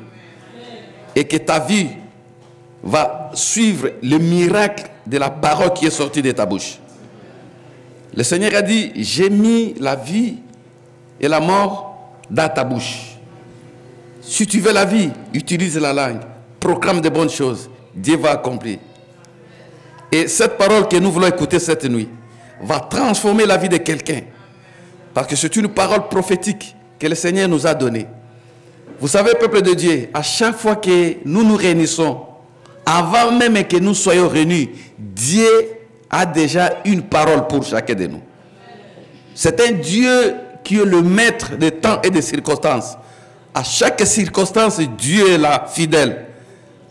Et que ta vie va suivre le miracle de la parole qui est sortie de ta bouche. Le Seigneur a dit, j'ai mis la vie et la mort dans ta bouche. Si tu veux la vie, utilise la langue, proclame de bonnes choses, Dieu va accomplir. Et cette parole que nous voulons écouter cette nuit va transformer la vie de quelqu'un. Parce que c'est une parole prophétique que le Seigneur nous a donnée. Vous savez, peuple de Dieu, à chaque fois que nous nous réunissons, avant même que nous soyons réunis, Dieu a déjà une parole pour chacun de nous. C'est un Dieu qui est le maître des temps et des circonstances. À chaque circonstance, Dieu est là, fidèle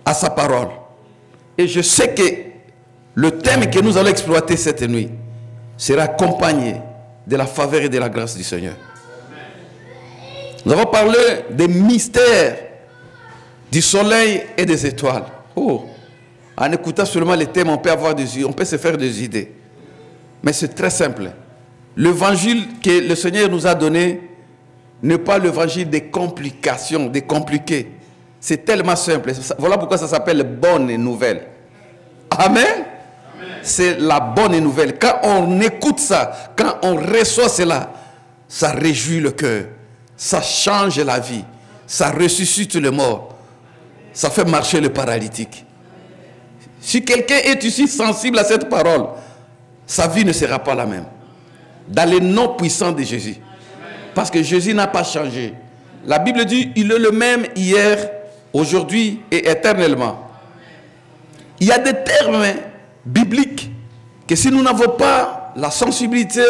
à sa parole. Et je sais que le thème que nous allons exploiter cette nuit sera accompagné de la faveur et de la grâce du Seigneur. Nous avons parlé des mystères du soleil et des étoiles. Oh, en écoutant seulement les thèmes, on peut se faire des idées. Mais c'est très simple. L'évangile que le Seigneur nous a donné n'est pas l'évangile des complications, des compliqués. C'est tellement simple. Voilà pourquoi ça s'appelle bonne nouvelle. Amen. C'est la bonne nouvelle. Quand on écoute ça, quand on reçoit cela, ça réjouit le cœur. Ça change la vie. Ça ressuscite le mort. Ça fait marcher le paralytique. Si quelqu'un est ici sensible à cette parole, sa vie ne sera pas la même. Dans le nom puissant de Jésus. Parce que Jésus n'a pas changé. La Bible dit, il est le même hier, aujourd'hui et éternellement. Il y a des termes bibliques que si nous n'avons pas la sensibilité,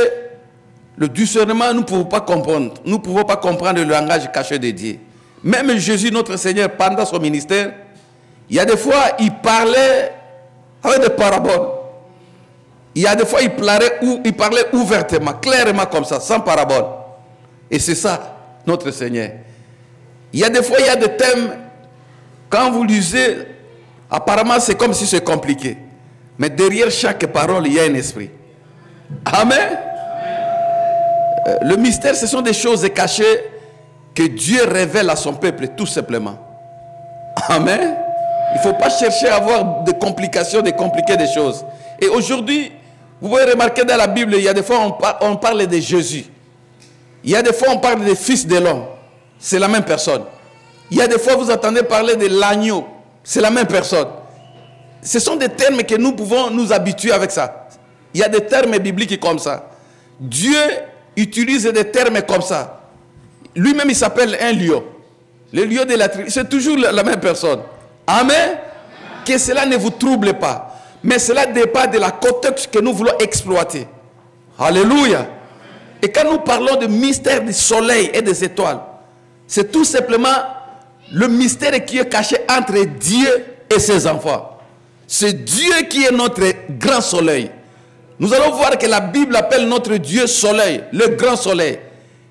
le discernement, nous ne pouvons pas comprendre. Nous ne pouvons pas comprendre le langage caché de Dieu. Même Jésus, notre Seigneur, pendant son ministère, il y a des fois, il parlait avec des paraboles. Il y a des fois, il parlait ouvertement, clairement comme ça, sans parabole. Et c'est ça, notre Seigneur. Il y a des fois, il y a des thèmes, quand vous lisez, apparemment, c'est comme si c'est compliqué. Mais derrière chaque parole, il y a un esprit. Amen. Le mystère, ce sont des choses cachées que Dieu révèle à son peuple, tout simplement. Amen. Il ne faut pas chercher à avoir des complications, de compliquer des choses. Et aujourd'hui, vous pouvez remarquer dans la Bible, il y a des fois on parle de Jésus. Il y a des fois on parle des fils de l'homme. C'est la même personne. Il y a des fois vous entendez parler de l'agneau. C'est la même personne. Ce sont des termes que nous pouvons nous habituer avec ça. Il y a des termes bibliques comme ça. Dieu utilise des termes comme ça. Lui-même il s'appelle un lion. Le lion de la tribu. C'est toujours la même personne. Amen. Que cela ne vous trouble pas. Mais cela dépend de la contexte que nous voulons exploiter. Alléluia. Et quand nous parlons de mystère du soleil et des étoiles, c'est tout simplement le mystère qui est caché entre Dieu et ses enfants. C'est Dieu qui est notre grand soleil. Nous allons voir que la Bible appelle notre Dieu soleil, le grand soleil.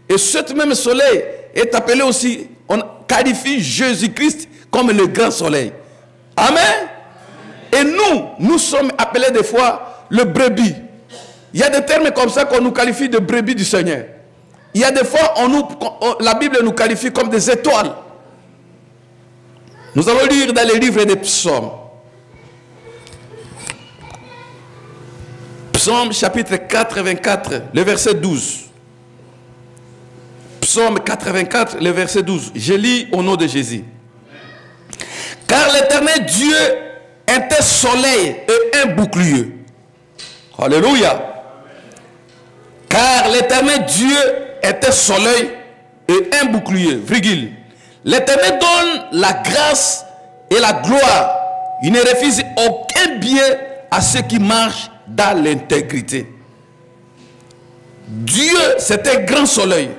Et ce même soleil est appelé aussi, on qualifie Jésus-Christ comme le grand soleil. Amen. Et nous sommes appelés des fois le brebis. Il y a des termes comme ça qu'on nous qualifie de brebis du Seigneur. Il y a des fois, la Bible nous qualifie comme des étoiles. Nous allons lire dans les livres des psaumes. Psaume chapitre 84, le verset 12. Psaume 84, le verset 12. Je lis au nom de Jésus. Car l'Éternel Dieu est un soleil et un bouclier. Alléluia. Car l'Éternel Dieu est un soleil et un bouclier. Virgule. L'Éternel donne la grâce et la gloire. Il ne refuse aucun bien à ceux qui marchent dans l'intégrité. Dieu, c'est un grand soleil.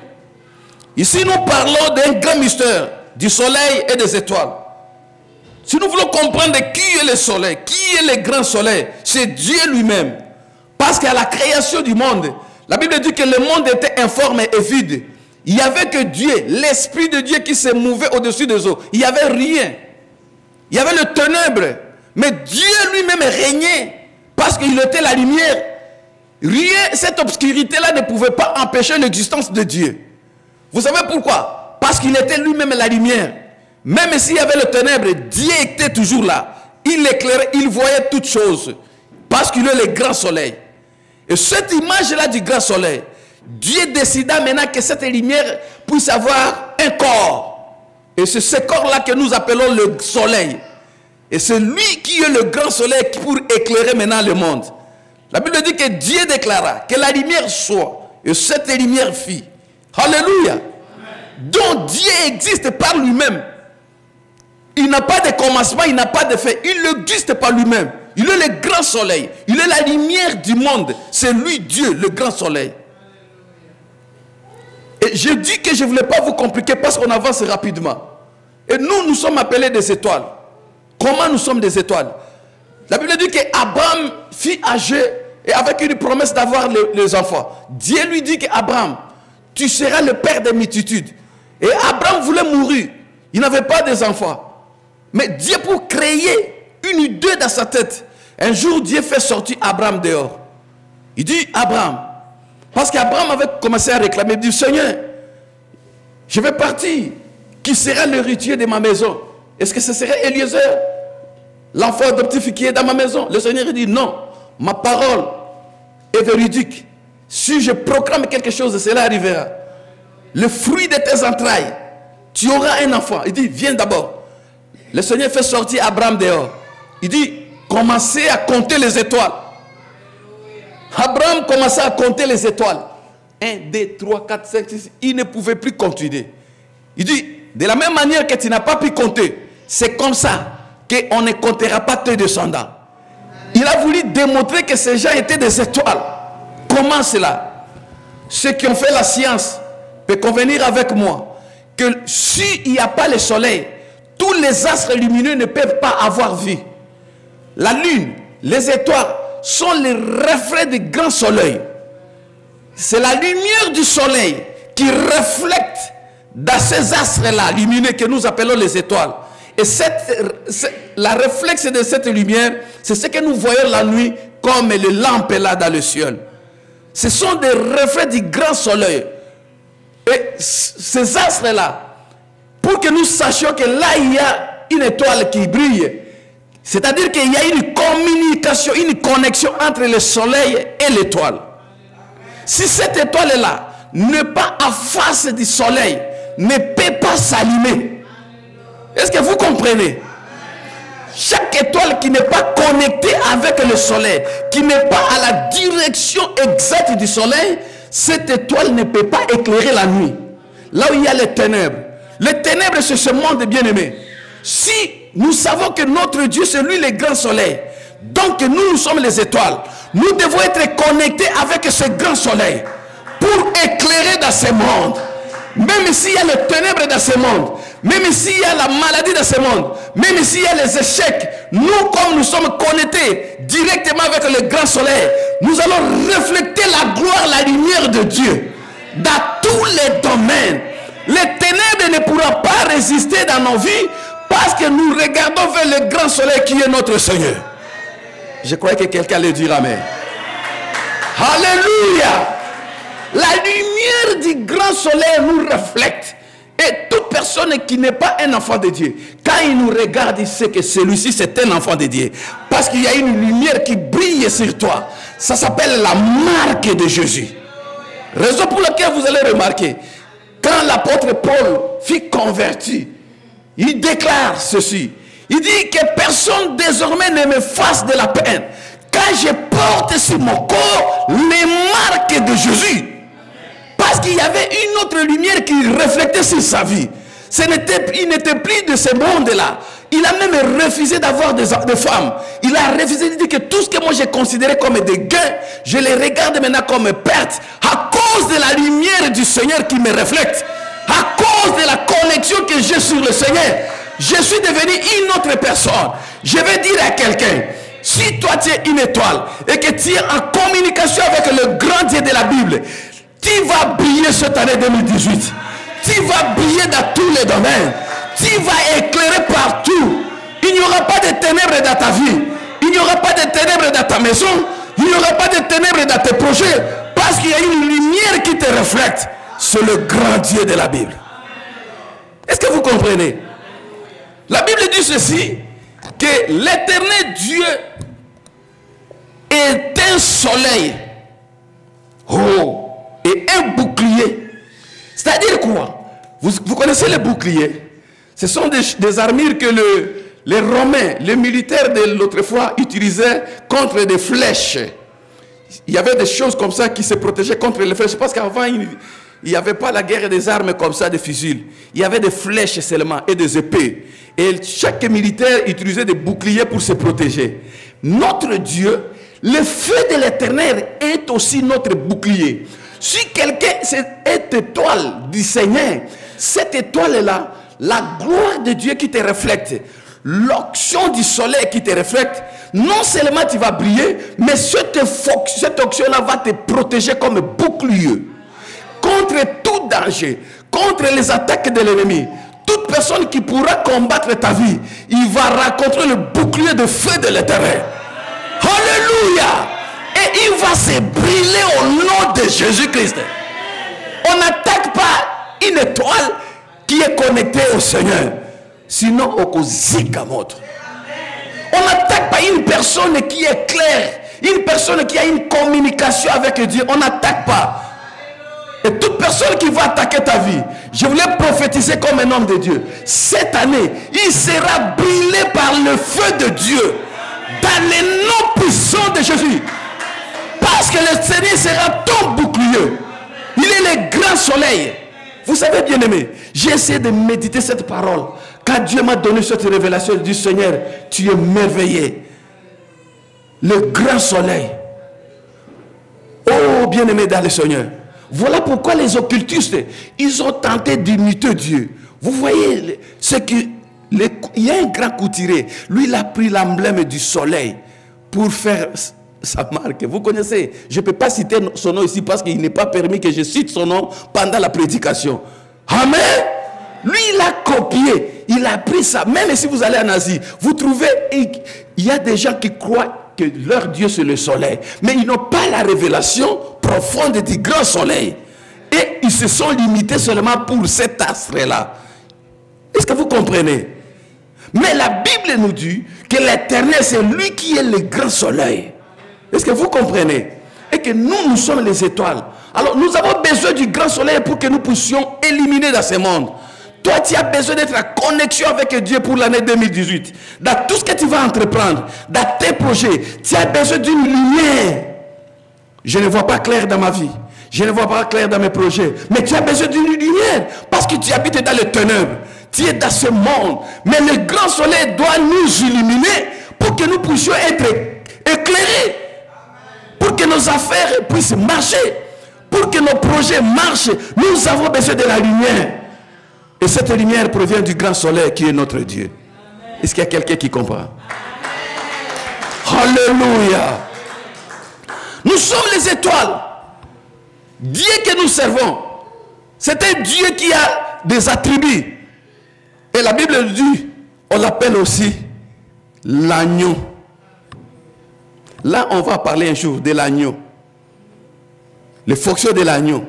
Ici, nous parlons d'un grand mystère du soleil et des étoiles. Si nous voulons comprendre qui est le soleil, qui est le grand soleil, c'est Dieu lui-même. Parce qu'à la création du monde, la Bible dit que le monde était informe et vide. Il n'y avait que Dieu, l'Esprit de Dieu qui se mouvait au-dessus des eaux. Il n'y avait rien. Il y avait le ténèbre. Mais Dieu lui-même régnait. Parce parce qu'il était la lumière, rien, cette obscurité-là ne pouvait pas empêcher l'existence de Dieu. Vous savez pourquoi? Parce qu'il était lui-même la lumière. Même s'il y avait le ténèbre, Dieu était toujours là. Il éclairait, il voyait toutes choses. Parce qu'il est le grand soleil. Et cette image-là du grand soleil, Dieu décida maintenant que cette lumière puisse avoir un corps. Et c'est ce corps-là que nous appelons le soleil. Et c'est lui qui est le grand soleil pour éclairer maintenant le monde. La Bible dit que Dieu déclara que la lumière soit. Et cette lumière fit. Alléluia. Donc Dieu existe par lui-même. Il n'a pas de commencement, il n'a pas de fin. Il n'existe par lui-même. Il est le grand soleil. Il est la lumière du monde. C'est lui Dieu, le grand soleil. Et je dis que je ne voulais pas vous compliquer parce qu'on avance rapidement. Et nous sommes appelés des étoiles. Comment nous sommes des étoiles? La Bible dit qu'Abraham fut âgé et avec une promesse d'avoir les enfants. Dieu lui dit qu'Abraham, tu seras le père des multitudes. Et Abraham voulait mourir. Il n'avait pas des enfants. Mais Dieu, pour créer une idée dans sa tête, un jour Dieu fait sortir Abraham dehors. Il dit Abraham, parce qu'Abraham avait commencé à réclamer, il dit Seigneur, je vais partir. Qui sera l'héritier de ma maison? Est-ce que ce serait Eliezer, l'enfant adoptif qui est dans ma maison? Le Seigneur dit non, ma parole est véridique. Si je proclame quelque chose, cela arrivera. Le fruit de tes entrailles, tu auras un enfant. Il dit viens d'abord. Le Seigneur fait sortir Abraham dehors. Il dit, commencez à compter les étoiles. Abraham commençait à compter les étoiles. 1, 2, 3, 4, 5, 6. Il ne pouvait plus continuer. Il dit, de la même manière que tu n'as pas pu compter, c'est comme ça qu'on ne comptera pas tes descendants. Il a voulu démontrer que ces gens étaient des étoiles. Comment cela? Ceux qui ont fait la science peuvent convenir avec moi que s'il n'y a pas le soleil, tous les astres lumineux ne peuvent pas avoir vie. La lune, les étoiles sont les reflets du grand soleil. C'est la lumière du soleil qui reflète dans ces astres-là lumineux que nous appelons les étoiles. Et la réflexe de cette lumière, c'est ce que nous voyons la nuit comme les lampes là dans le ciel. Ce sont des reflets du grand soleil. Et ces astres-là, pour que nous sachions que là, il y a une étoile qui brille. C'est-à-dire qu'il y a une communication, une connexion entre le soleil et l'étoile. Si cette étoile-là n'est pas en face du soleil, ne peut pas s'allumer. Est-ce que vous comprenez? Chaque étoile qui n'est pas connectée avec le soleil, qui n'est pas à la direction exacte du soleil, cette étoile ne peut pas éclairer la nuit. Là où il y a les ténèbres. Les ténèbres, c'est ce monde bien-aimé. Si nous savons que notre Dieu, c'est lui le grand soleil, donc nous sommes les étoiles, nous devons être connectés avec ce grand soleil pour éclairer dans ce monde. Même s'il y a les ténèbres dans ce monde, même s'il y a la maladie dans ce monde, même s'il y a les échecs, nous, comme nous sommes connectés directement avec le grand soleil, nous allons refléter la gloire, la lumière de Dieu dans tous les domaines. Les ténèbres ne pourront pas résister dans nos vies parce que nous regardons vers le grand soleil qui est notre Seigneur. Je crois que quelqu'un le dira amen. Alléluia. La lumière du grand soleil nous reflète. Et toute personne qui n'est pas un enfant de Dieu, quand il nous regarde, il sait que celui-ci c'est un enfant de Dieu. Parce qu'il y a une lumière qui brille sur toi. Ça s'appelle la marque de Jésus. Raison pour laquelle vous allez remarquer, quand l'apôtre Paul fut converti, il déclare ceci. Il dit que personne désormais ne me fasse de la peine. Quand je porte sur mon corps les marques de Jésus. Parce qu'il y avait une autre lumière qui reflétait sur sa vie. Il n'était plus de ce monde-là. Il a même refusé d'avoir des femmes. Il a refusé de dire que tout ce que moi j'ai considéré comme des gains, je les regarde maintenant comme perte. À cause de la lumière du Seigneur qui me reflète. À cause de la connexion que j'ai sur le Seigneur. Je suis devenu une autre personne. Je vais dire à quelqu'un, si toi tu es une étoile et que tu es en communication avec le grand Dieu de la Bible, tu vas briller cette année 2018. Tu vas briller dans tous les domaines. Tu vas éclairer partout. Il n'y aura pas de ténèbres dans ta vie. Il il n'y aura pas de ténèbres dans ta maison, il n'y aura pas de ténèbres dans tes projets, parce qu'il y a une lumière qui te reflète. C'est le grand Dieu de la Bible. Est-ce que vous comprenez? La Bible dit ceci, que l'éternel Dieu est un soleil, et un bouclier. C'est-à-dire quoi? Vous connaissez les boucliers? Ce sont des armures que les Romains, les militaires de l'autre fois utilisaient contre des flèches. Il y avait des choses comme ça qui se protégeaient contre les flèches. Parce qu'avant, il n'y avait pas la guerre des armes comme ça, des fusils. Il y avait des flèches seulement et des épées. Et chaque militaire utilisait des boucliers pour se protéger. Notre Dieu, le feu de l'Éternel est aussi notre bouclier. Si quelqu'un, cette étoile du Seigneur, cette étoile-là, la gloire de Dieu qui te reflète, l'onction du soleil qui te reflète, non seulement tu vas briller, mais cette onction-là va te protéger comme bouclier contre tout danger, contre les attaques de l'ennemi. Toute personne qui pourra combattre ta vie, il va rencontrer le bouclier de feu de l'Éternel. Alléluia! Et il va se brûler au nom de Jésus-Christ. On n'attaque pas une étoile qui est connectée au Seigneur. Sinon, on n'attaque pas une personne qui est claire, une personne qui a une communication avec Dieu. On n'attaque pas. Et toute personne qui va attaquer ta vie, je voulais prophétiser comme un homme de Dieu. Cette année, il sera brûlé par le feu de Dieu. Dans le nom puissant de Jésus. Parce que le Seigneur sera ton bouclier. Il est le grand soleil. Vous savez, bien aimé, j'ai essayé de méditer cette parole. Quand Dieu m'a donné cette révélation du Seigneur, tu es merveilleux. Le grand soleil. Oh, bien aimé dans le Seigneur. Voilà pourquoi les occultistes, ils ont tenté d'imiter Dieu. Vous voyez, il y a un grand couturier. Lui, il a pris l'emblème du soleil pour faire sa marque. Vous connaissez, je ne peux pas citer son nom ici parce qu'il n'est pas permis que je cite son nom pendant la prédication. Amen. Lui, il a copié. Il a pris ça. Même si vous allez en Asie, vous trouvez, il y a des gens qui croient que leur Dieu c'est le soleil. Mais ils n'ont pas la révélation profonde du grand soleil. Et ils se sont limités seulement pour cet astre-là. Est-ce que vous comprenez? Mais la Bible nous dit que l'Éternel, c'est lui qui est le grand soleil. Est-ce que vous comprenez? Et que nous sommes les étoiles. Alors, nous avons besoin du grand soleil pour que nous puissions éliminer dans ce monde. Toi, tu as besoin d'être en connexion avec Dieu pour l'année 2018. Dans tout ce que tu vas entreprendre, dans tes projets, tu as besoin d'une lumière. Je ne vois pas clair dans ma vie. Je ne vois pas clair dans mes projets. Mais tu as besoin d'une lumière. Parce que tu habites dans les ténèbres. Tu es dans ce monde. Mais le grand soleil doit nous illuminer pour que nous puissions être éclairés. Pour que nos affaires puissent marcher. Pour que nos projets marchent. Nous avons besoin de la lumière. Et cette lumière provient du grand soleil qui est notre Dieu. Est-ce qu'il y a quelqu'un qui comprend? Alléluia. Nous sommes les étoiles. Dieu que nous servons, c'est un Dieu qui a des attributs. Et la Bible dit, on l'appelle aussi l'agneau. Là, on va parler un jour de l'agneau. Les fonctions de l'agneau.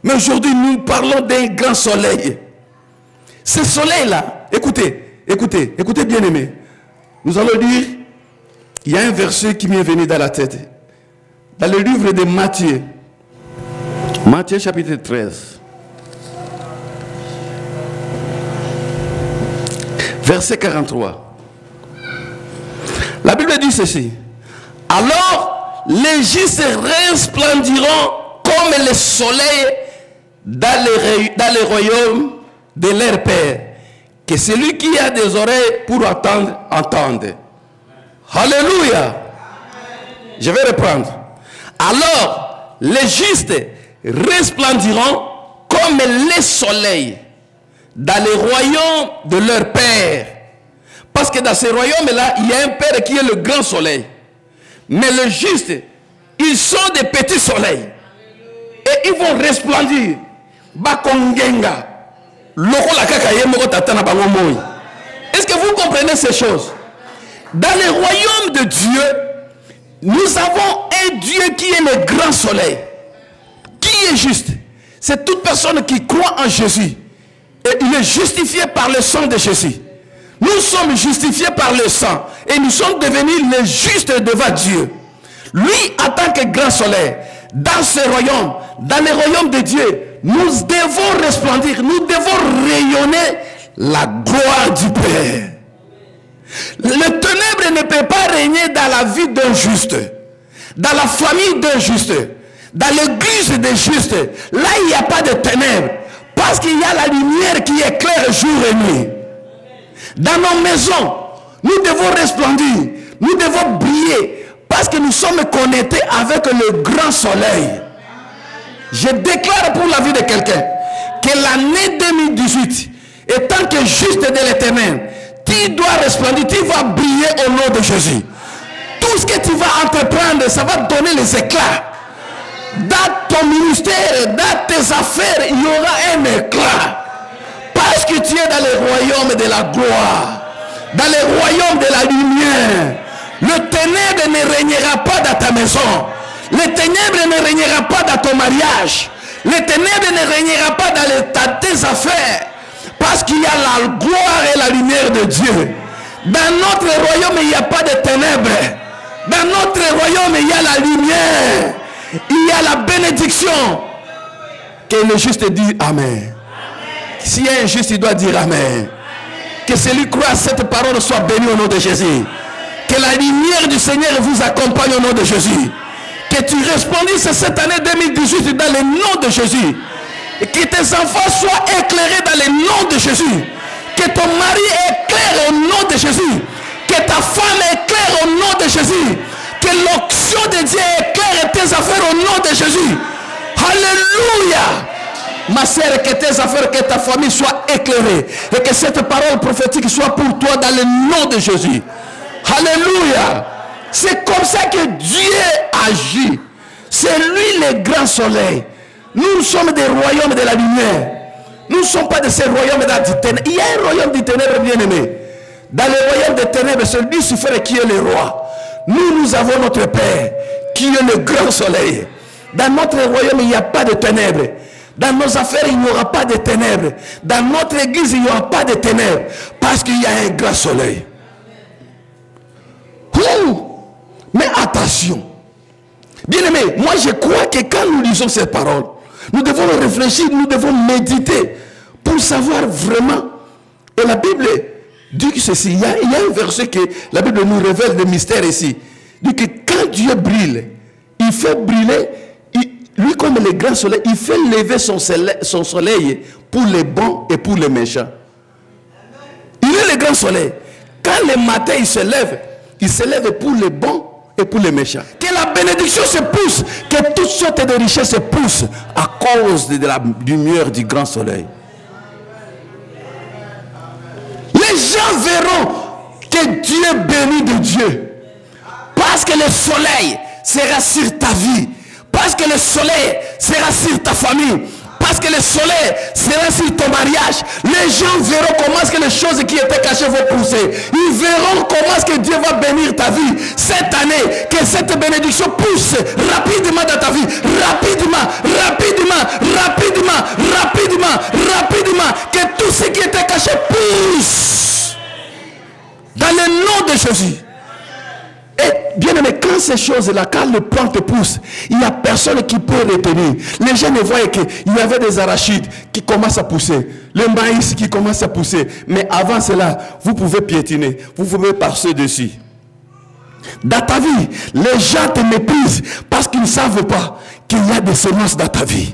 Mais aujourd'hui, nous parlons d'un grand soleil. Ce soleil-là, écoutez, écoutez, écoutez bien aimé. Nous allons dire, il y a un verset qui m'est venu dans la tête. Dans le livre de Matthieu. Matthieu chapitre 13. Verset 43. La Bible dit ceci. Alors, les justes resplendiront comme le soleil dans les royaumes de leur Père. Que celui qui a des oreilles pour entendre, entende. Alléluia. Je vais reprendre. Alors, les justes resplendiront comme le soleil dans les royaumes de leur Père. Parce que dans ces royaumes-là, il y a un Père qui est le grand soleil. Mais les justes, ils sont des petits soleils. Et ils vont resplendir. Bakongenga. Est-ce que vous comprenez ces choses? Dans le royaume de Dieu, nous avons un Dieu qui est le grand soleil. Qui est juste? C'est toute personne qui croit en Jésus. Et il est justifié par le sang de Jésus. Nous sommes justifiés par le sang. Et nous sommes devenus les justes devant Dieu. Lui, en tant que grand soleil, dans ce royaume, dans le royaume de Dieu, nous devons resplendir, nous devons rayonner la gloire du Père. Le ténèbre ne peut pas régner dans la vie d'un juste, dans la famille d'un juste, dans l'église des justes. Là, il n'y a pas de ténèbres, parce qu'il y a la lumière qui éclaire jour et nuit. Dans nos maisons, nous devons resplendir, nous devons briller, parce que nous sommes connectés avec le grand soleil. Je déclare pour la vie de quelqu'un que l'année 2018, étant que juste de l'éternel, tu dois resplendir, tu vas briller au nom de Jésus. Tout ce que tu vas entreprendre, ça va donner les éclats. Dans ton ministère, dans tes affaires, il y aura un éclat. Parce que tu es dans le royaume de la gloire, dans le royaume de la lumière. Le ténèbre ne régnera pas dans ta maison. Le ténèbre ne régnera pas dans ton mariage. Le ténèbre ne régnera pas dans tes affaires. Parce qu'il y a la gloire et la lumière de Dieu. Dans notre royaume, il n'y a pas de ténèbres. Dans notre royaume, il y a la lumière. Il y a la bénédiction. Que le juste dit Amen. S'il y a un juste, il doit dire Amen. Que celui qui croit à cette parole soit béni au nom de Jésus. Que la lumière du Seigneur vous accompagne au nom de Jésus. Que tu resplendisses cette année 2018 dans le nom de Jésus. Et que tes enfants soient éclairés dans le nom de Jésus. Que ton mari éclaire au nom de Jésus. Que ta femme éclaire au nom de Jésus. Que l'onction de Dieu éclaire tes affaires au nom de Jésus. Alléluia. Ma sœur, que tes affaires, que ta famille soient éclairées. Et que cette parole prophétique soit pour toi dans le nom de Jésus. Alléluia. C'est comme ça que Dieu agit. C'est lui le grand soleil. Nous sommes des royaumes de la lumière. Nous ne sommes pas de ces royaumes du ténèbre. Il y a un royaume du ténèbre, bien aimé. Dans le royaume des ténèbres, c'est Lucifer qui est le roi. Nous avons notre Père, qui est le grand soleil. Dans notre royaume, il n'y a pas de ténèbres. Dans nos affaires, il n'y aura pas de ténèbres. Dans notre église, il n'y aura pas de ténèbres. Parce qu'il y a un grand soleil. Mais attention. Bien aimé, moi je crois que quand nous lisons ces paroles, nous devons réfléchir, nous devons méditer pour savoir vraiment. Et la Bible dit que ceci, il y a un verset que la Bible nous révèle le mystère ici. Il dit que quand Dieu brille, il fait briller, lui comme le grand soleil, il fait lever son soleil pour les bons et pour les méchants. Il est le grand soleil. Quand le matin il se lève pour les bons et pour les méchants. Que la bénédiction se pousse, que toutes sortes de richesses se poussent à cause de la lumière du grand soleil. Les gens verront que Dieu est béni de Dieu. Parce que le soleil sera sur ta vie. Parce que le soleil sera sur ta famille. Parce que le soleil sera sur ton mariage. Les gens verront comment est-ce que les choses qui étaient cachées vont pousser. Ils verront comment est-ce que Dieu va bénir ta vie cette année. Que cette bénédiction pousse rapidement dans ta vie. Rapidement, rapidement, rapidement, rapidement, rapidement. Que tout ce qui était caché pousse. Dans le nom de Jésus. Et bien aimé, quand ces choses-là, quand le plante pousse, il n'y a personne qui peut retenir. Les gens ne voient qu'il y avait des arachides qui commencent à pousser, le maïs qui commence à pousser. Mais avant cela, vous pouvez piétiner, vous pouvez passer dessus. Dans ta vie, les gens te méprisent parce qu'ils ne savent pas qu'il y a des semences dans ta vie.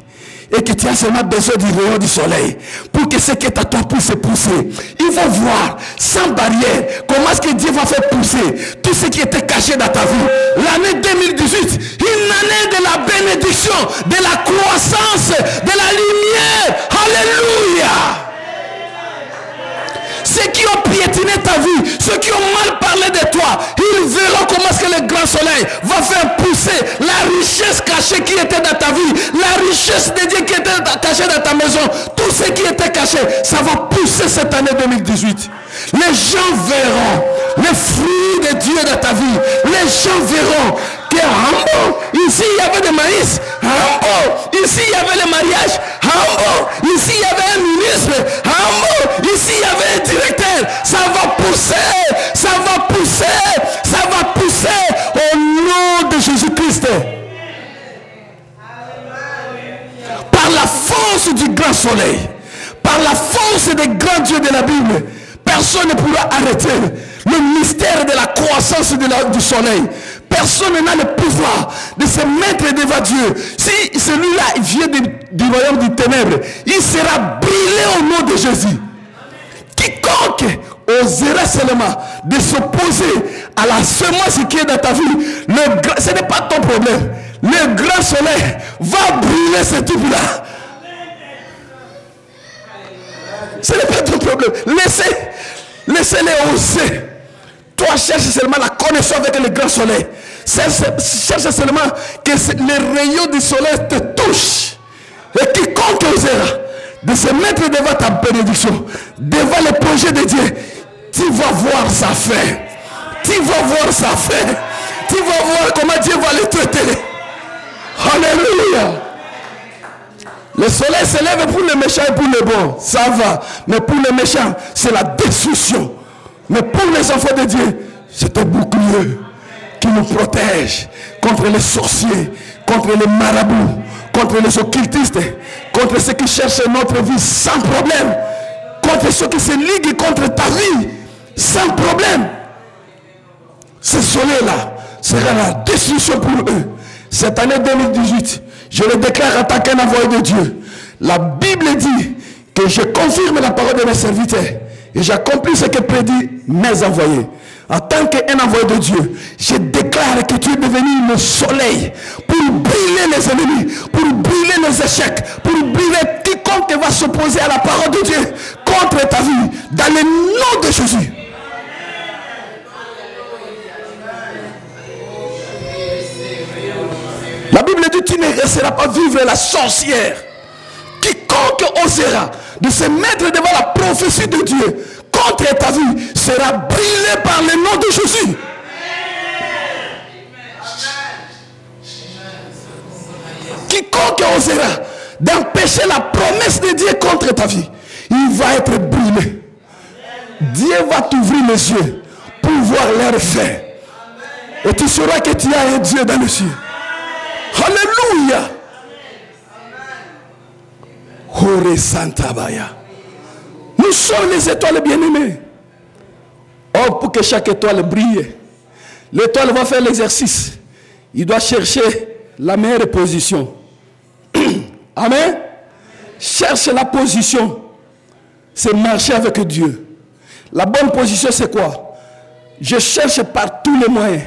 Et que tu as seulement besoin du rayon du soleil pour que ce qui est à toi puisse pousser. Ils vont voir sans barrière comment est-ce que Dieu va faire pousser tout ce qui était caché dans ta vie. L'année 2018, une année de la bénédiction, de la croissance, de la lumière. Alléluia. Ceux qui ont piétiné ta vie, ceux qui ont mal parlé de toi, ils verront comment est-ce que le grand soleil va faire pousser la richesse cachée qui était dans ta vie, la richesse de Dieu qui était cachée dans ta maison, tout ce qui était caché, ça va pousser cette année 2018. Les gens verront les fruits de Dieu dans ta vie. Les gens verront que Hambo, ici il y avait des maïs. Hambo, ici il y avait le mariage. Hambo, ici il y avait un ministre. Hambo, ici il y avait un directeur. Ça va pousser, ça va pousser, ça va pousser au nom de Jésus-Christ. Par la force du grand soleil, par la force des grands dieux de la Bible, personne ne pourra arrêter le mystère de la croissance du soleil. Personne n'a le pouvoir de se mettre devant Dieu. Si celui-là vient du royaume des ténèbres, il sera brûlé au nom de Jésus. Quiconque osera seulement de s'opposer à la semence qui est dans ta vie, ce n'est pas ton problème. Le grand soleil va brûler ce type-là. Ce n'est pas ton problème. Laissez-les oser. Toi, cherche seulement la connexion avec le grand soleil. Cherche seulement que les rayons du soleil te touchent. Et quiconque osera de se mettre devant ta bénédiction, devant le projet de Dieu, tu vas voir sa fin. Tu vas voir sa fin. Tu vas voir comment Dieu va le traiter. Alléluia. Le soleil se lève pour les méchants et pour les bons. Ça va. Mais pour les méchants, c'est la destruction. Mais pour les enfants de Dieu, c'est un bouclier qui nous protège contre les sorciers, contre les marabouts, contre les occultistes, contre ceux qui cherchent notre vie sans problème, contre ceux qui se liguent contre ta vie sans problème. Ce soleil-là sera la destruction pour eux. Cette année 2018, je le déclare en tant qu'un envoyé de Dieu. La Bible dit que je confirme la parole de mes serviteurs et j'accomplis ce que prédit mes envoyés. En tant qu'un envoyé de Dieu, je déclare que tu es devenu le soleil pour brûler les ennemis, pour brûler les échecs, pour brûler quiconque va s'opposer à la parole de Dieu contre ta vie, dans le nom de Jésus. La Bible dit, tu ne resteras pas vivre la sorcière. Quiconque osera de se mettre devant la prophétie de Dieu contre ta vie sera brûlé par le nom de Jésus. Quiconque osera d'empêcher la promesse de Dieu contre ta vie, il va être brûlé. Dieu va t'ouvrir les yeux pour voir leur fait. Et tu sauras que tu as un Dieu dans les cieux. Alléluia. Hore Santa Baya. Nous sommes les étoiles bien-aimées. Or, pour que chaque étoile brille, l'étoile va faire l'exercice. Il doit chercher la meilleure position. Amen. Cherche la position. C'est marcher avec Dieu. La bonne position, c'est quoi? Je cherche par tous les moyens.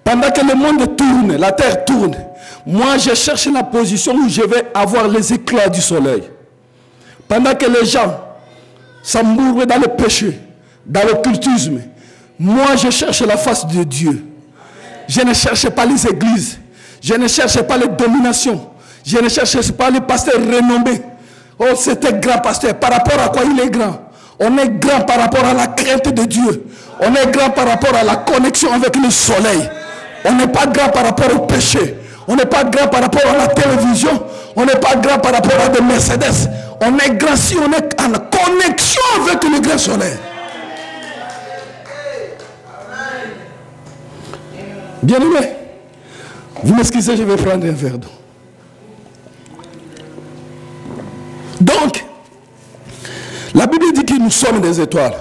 Pendant que le monde tourne, la terre tourne, moi je cherche la position où je vais avoir les éclats du soleil. Pendant que les gens s'embourrent dans le péché, dans l'occultisme, moi je cherche la face de Dieu. Je ne cherche pas les églises, je ne cherche pas les dominations, je ne cherche pas les pasteurs renommés. Oh, c'était grand pasteur. Par rapport à quoi il est grand? On est grand par rapport à la crainte de Dieu. On est grand par rapport à la connexion avec le soleil. On n'est pas grand par rapport au péché. On n'est pas grand par rapport à la télévision. On n'est pas grand par rapport à des Mercedes. On est grand si on est en connexion avec le grand soleil. Bien aimé, vous m'excusez, je vais prendre un verre d'eau. Donc, la Bible dit que nous sommes des étoiles.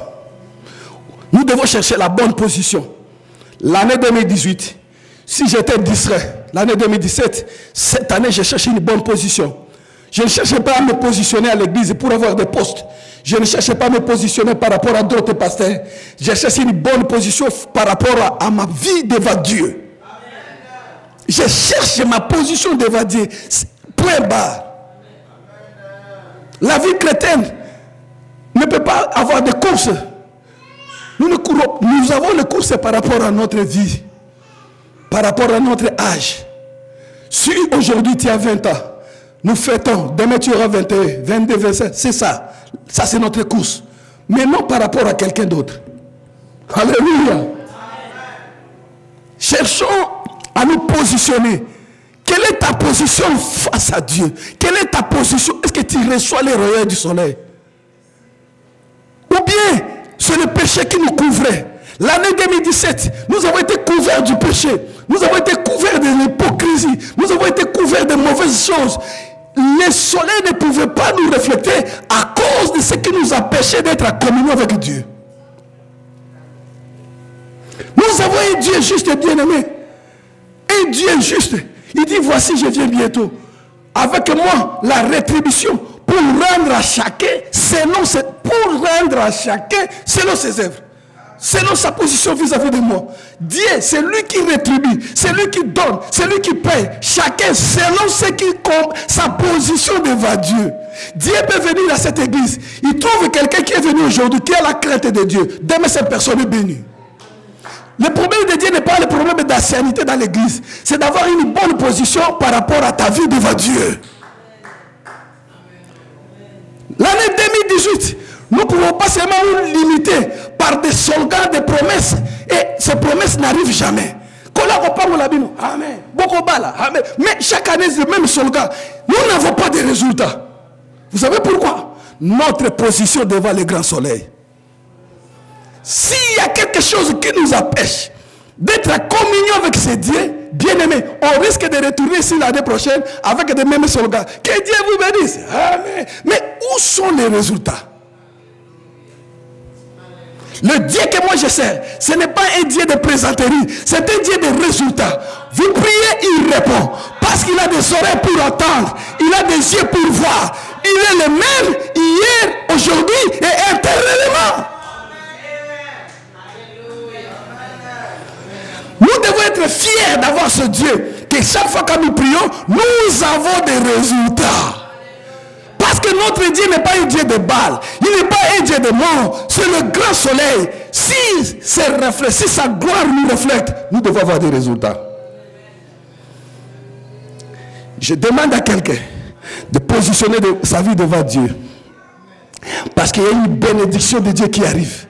Nous devons chercher la bonne position. L'année 2018, si j'étais distrait, l'année 2017, cette année, j'ai cherché une bonne position. Je ne cherchais pas à me positionner à l'église pour avoir des postes. Je ne cherchais pas à me positionner par rapport à d'autres pasteurs. J'ai cherché une bonne position par rapport à ma vie devant Dieu. Je cherche ma position devant Dieu. Point barre. La vie chrétienne ne peut pas avoir de courses. Nous avons les courses par rapport à notre vie, par rapport à notre âge. Si aujourd'hui tu as 20 ans, nous fêtons, demain tu auras 21, 22, 25, c'est ça. Ça c'est notre course. mais non par rapport à quelqu'un d'autre. Alléluia. Cherchons à nous positionner. Quelle est ta position face à Dieu? Quelle est ta position? Est-ce que tu reçois les rayons du soleil? Ou bien, c'est le péché qui nous couvrait. L'année 2017, nous avons été couverts du péché. Nous avons été couverts de l'hypocrisie. Nous avons été couverts de mauvaises choses. Le soleil ne pouvait pas nous refléter à cause de ce qui nous a empêché d'être en communion avec Dieu. Nous avons un Dieu juste et bien-aimé. Un Dieu juste. Il dit, voici, je viens bientôt. Avec moi, la rétribution pour rendre à chacun selon ses œuvres. Selon sa position vis-à-vis de moi. Dieu, c'est lui qui rétribue, c'est lui qui donne, c'est lui qui paye. Chacun selon sa position devant Dieu. Dieu peut venir à cette église. Il trouve quelqu'un qui est venu aujourd'hui, qui a la crainte de Dieu. Demain, cette personne est bénie. Le problème de Dieu n'est pas le problème d'ancienneté dans l'église. C'est d'avoir une bonne position par rapport à ta vie devant Dieu. L'année 2018, nous ne pouvons pas seulement nous limiter par des slogans, des promesses. Et ces promesses n'arrivent jamais. Amen. Amen. Mais chaque année, c'est le même slogan. Nous n'avons pas de résultats. Vous savez pourquoi? Notre position devant le grand soleil. S'il y a quelque chose qui nous empêche d'être en communion avec ces dieux, bien-aimés, on risque de retourner ici l'année prochaine avec des mêmes slogans. Que Dieu vous bénisse. Amen. Mais où sont les résultats? Le Dieu que moi je sers, ce n'est pas un Dieu de plaisanterie, c'est un Dieu de résultats. Vous priez, il répond. Parce qu'il a des oreilles pour entendre, il a des yeux pour voir. Il est le même hier, aujourd'hui et éternellement. Nous devons être fiers d'avoir ce Dieu, que chaque fois que nous prions, nous avons des résultats. Parce que notre Dieu n'est pas un Dieu de Baal, il n'est pas un Dieu de mort, c'est le grand soleil. Si sa gloire nous reflète, nous devons avoir des résultats. Je demande à quelqu'un de positionner sa vie devant Dieu. Parce qu'il y a une bénédiction de Dieu qui arrive.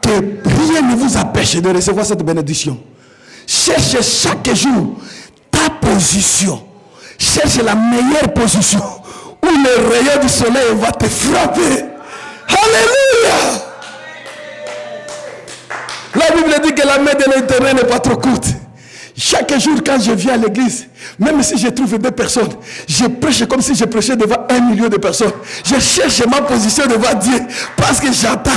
Que rien ne vous empêche de recevoir cette bénédiction. Cherche chaque jour ta position. Cherche la meilleure position où le rayon du soleil va te frapper. Alléluia. La Bible dit que la main de l'Éternel n'est pas trop courte. Chaque jour quand je viens à l'église, même si je trouve deux personnes, je prêche comme si je prêchais devant 1 million de personnes. Je cherche ma position devant Dieu parce que j'attends